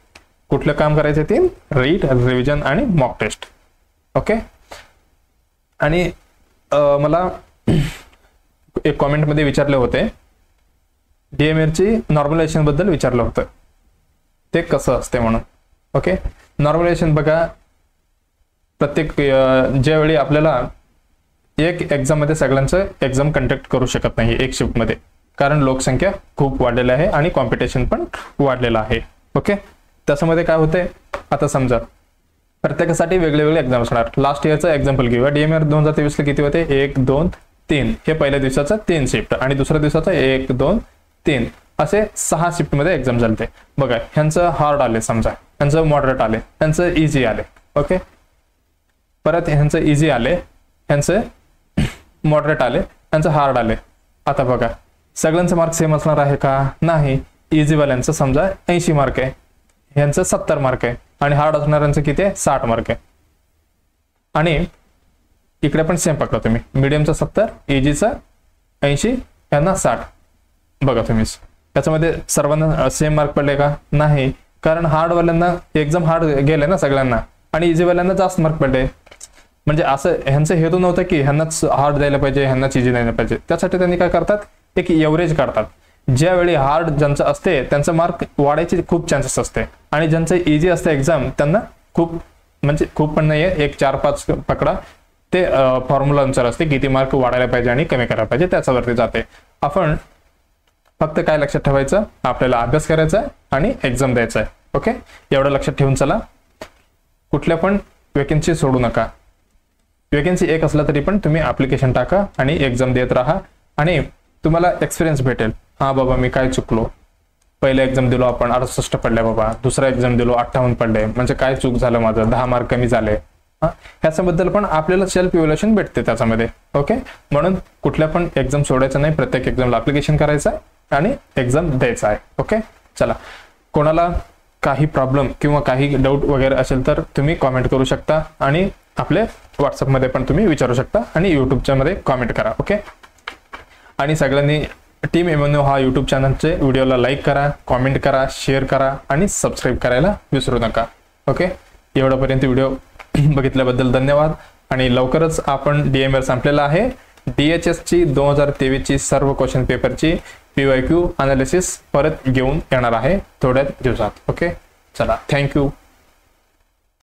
कुठलं काम करायचं? 3: रीड, रिव्हिजन आणि मॉक टेस्ट. ओके, आणि मला एक कॉमेंट मध्ये विचारले होते, DMER ची नॉर्मलायझेशन बद्दल विचारलं होतं, ते कसं असते म्हणून. ओके, नॉर्मलायझेशन बघा, प्रत्येक ज्यावेळी आपल्याला एक एक्झाम मध्ये सगळ्यांचं एक्झाम कंडक्ट करू शकत नाही एक शिफ्ट मध्ये, कारण लोकसंख्या खूप वाढलेली आहे आणि कॉम्पिटिशन पण वाढलेलं आहे. ओके, त्याच्यामध्ये काय होते, आता समजा प्रत्येकासाठी वेगळे एक्झाम असणार. लास्ट इयरचं एक्झाम्पल घेऊया. DMER 2023 ला किती होते? 1, 2, 3. हे पहिल्या दिवसाचं 3 शिफ्ट, आणि दुसऱ्या दिवसाचं 1, 2, 3 असे 6 शिफ्ट मध्ये एक्झाम चालते. बघा, ह्यांचं हार्ड आले, समजा ह्यांचं मॉडरेट आले, ह्यांचं इझी आले. ओके, परत ह्यांचं इझी आले, ह्यांचं मॉडरेट आले, ह्यांचं हार्ड आले. आता बघा, सगळ्यांचं मार्क सेम असणार आहे का? नाही. इझी वाल्यांचं समजा 80 मार्क आहे, ह्यांचं 70 मार्क आहे, आणि हार्ड असणाऱ्यांचं किती आहे? 60 मार्क आहे. आणि इकडे पण सेम पकडा तुम्ही, मीडियमचं 70, इझीचं 80, यांना 60. बघा तुम्ही, त्याच्यामध्ये सर्वांना सेम मार्क पडले का? नाही, कारण हार्डवाल्यांना एक्झाम हार्ड गेले ना सगळ्यांना, आणि इझीवाल्यांना जास्त मार्क पडले. म्हणजे असं ह्यांचं हेतू नव्हतं की ह्यांनाच हार्ड द्यायला पाहिजे, ह्यांनाच इझी द्यायला पाहिजे. त्यासाठी त्यांनी काय करतात, एक एव्हरेज काढतात. ज्यावेळी हार्ड ज्यांचं असते त्यांचं मार्क वाढायचे खूप चान्सेस असते, आणि ज्यांचं इझी असते एक्झाम त्यांना खूप, म्हणजे खूप पण नाहीये, एक 4-5 पकडा, ते फॉर्म्युला अनुसार असते किती मार्क वाढायला पाहिजे आणि कमी करायला पाहिजे, त्याच्यावरती जाते. आपण फक्त काय लक्षात ठेवायचं, आपल्याला अभ्यास करायचा आहे आणि एक्झाम द्यायचा आहे. ओके, एवढं लक्षात ठेवून चला. कुठल्या पण वेकेन्सी सोडू नका. वेकेन्सी एक असला तरी पण तुम्ही ऍप्लिकेशन टाका आणि एक्झाम देत राहा, आणि तुम्हाला एक्सपिरियन्स भेटेल. हा बाबा, मी काय चुकलो, पहिला एक्झाम दिलो आपण 68 पडले बाबा, दुसरा एक्झाम दिलो 58 पडले, म्हणजे काय चूक झालं माझं, 10 मार्क कमी झाले. ह्याच्याबद्दल पण आपल्याला सेल्फ इव्हॅल्युएशन भेटते त्याच्यामध्ये. ओके, म्हणून कुठल्या पण एक्झाम सोडायचं नाही, प्रत्येक एक्झामला अप्लिकेशन करायचं आहे आणि एक्झाम द्यायचा आहे. ओके, चला, कोणाला काही प्रॉब्लेम किंवा काही डाऊट वगैरे असेल तर तुम्ही कॉमेंट करू शकता आणि आपले व्हॉट्सअपमध्ये पण तुम्ही विचारू शकता आणि यूट्यूबच्या मध्ये कॉमेंट करा. ओके, आणि सगळ्यांनी टीम एमएनओ हा यूट्यूब चॅनलचे व्हिडिओला लाईक करा, कॉमेंट करा, शेअर करा आणि सबस्क्राईब करायला विसरू नका. ओके, एवढ्यापर्यंत व्हिडिओ बघितल्याबद्दल धन्यवाद. आणि लवकरच आपण DML संपलेला आहे. DHS ची 2023 ची सर्व क्वेश्चन पेपरची PYQ अनालिसिस परत घेऊन येणार आहे थोड्याच दिवसात. ओके, चला, थँक्यू.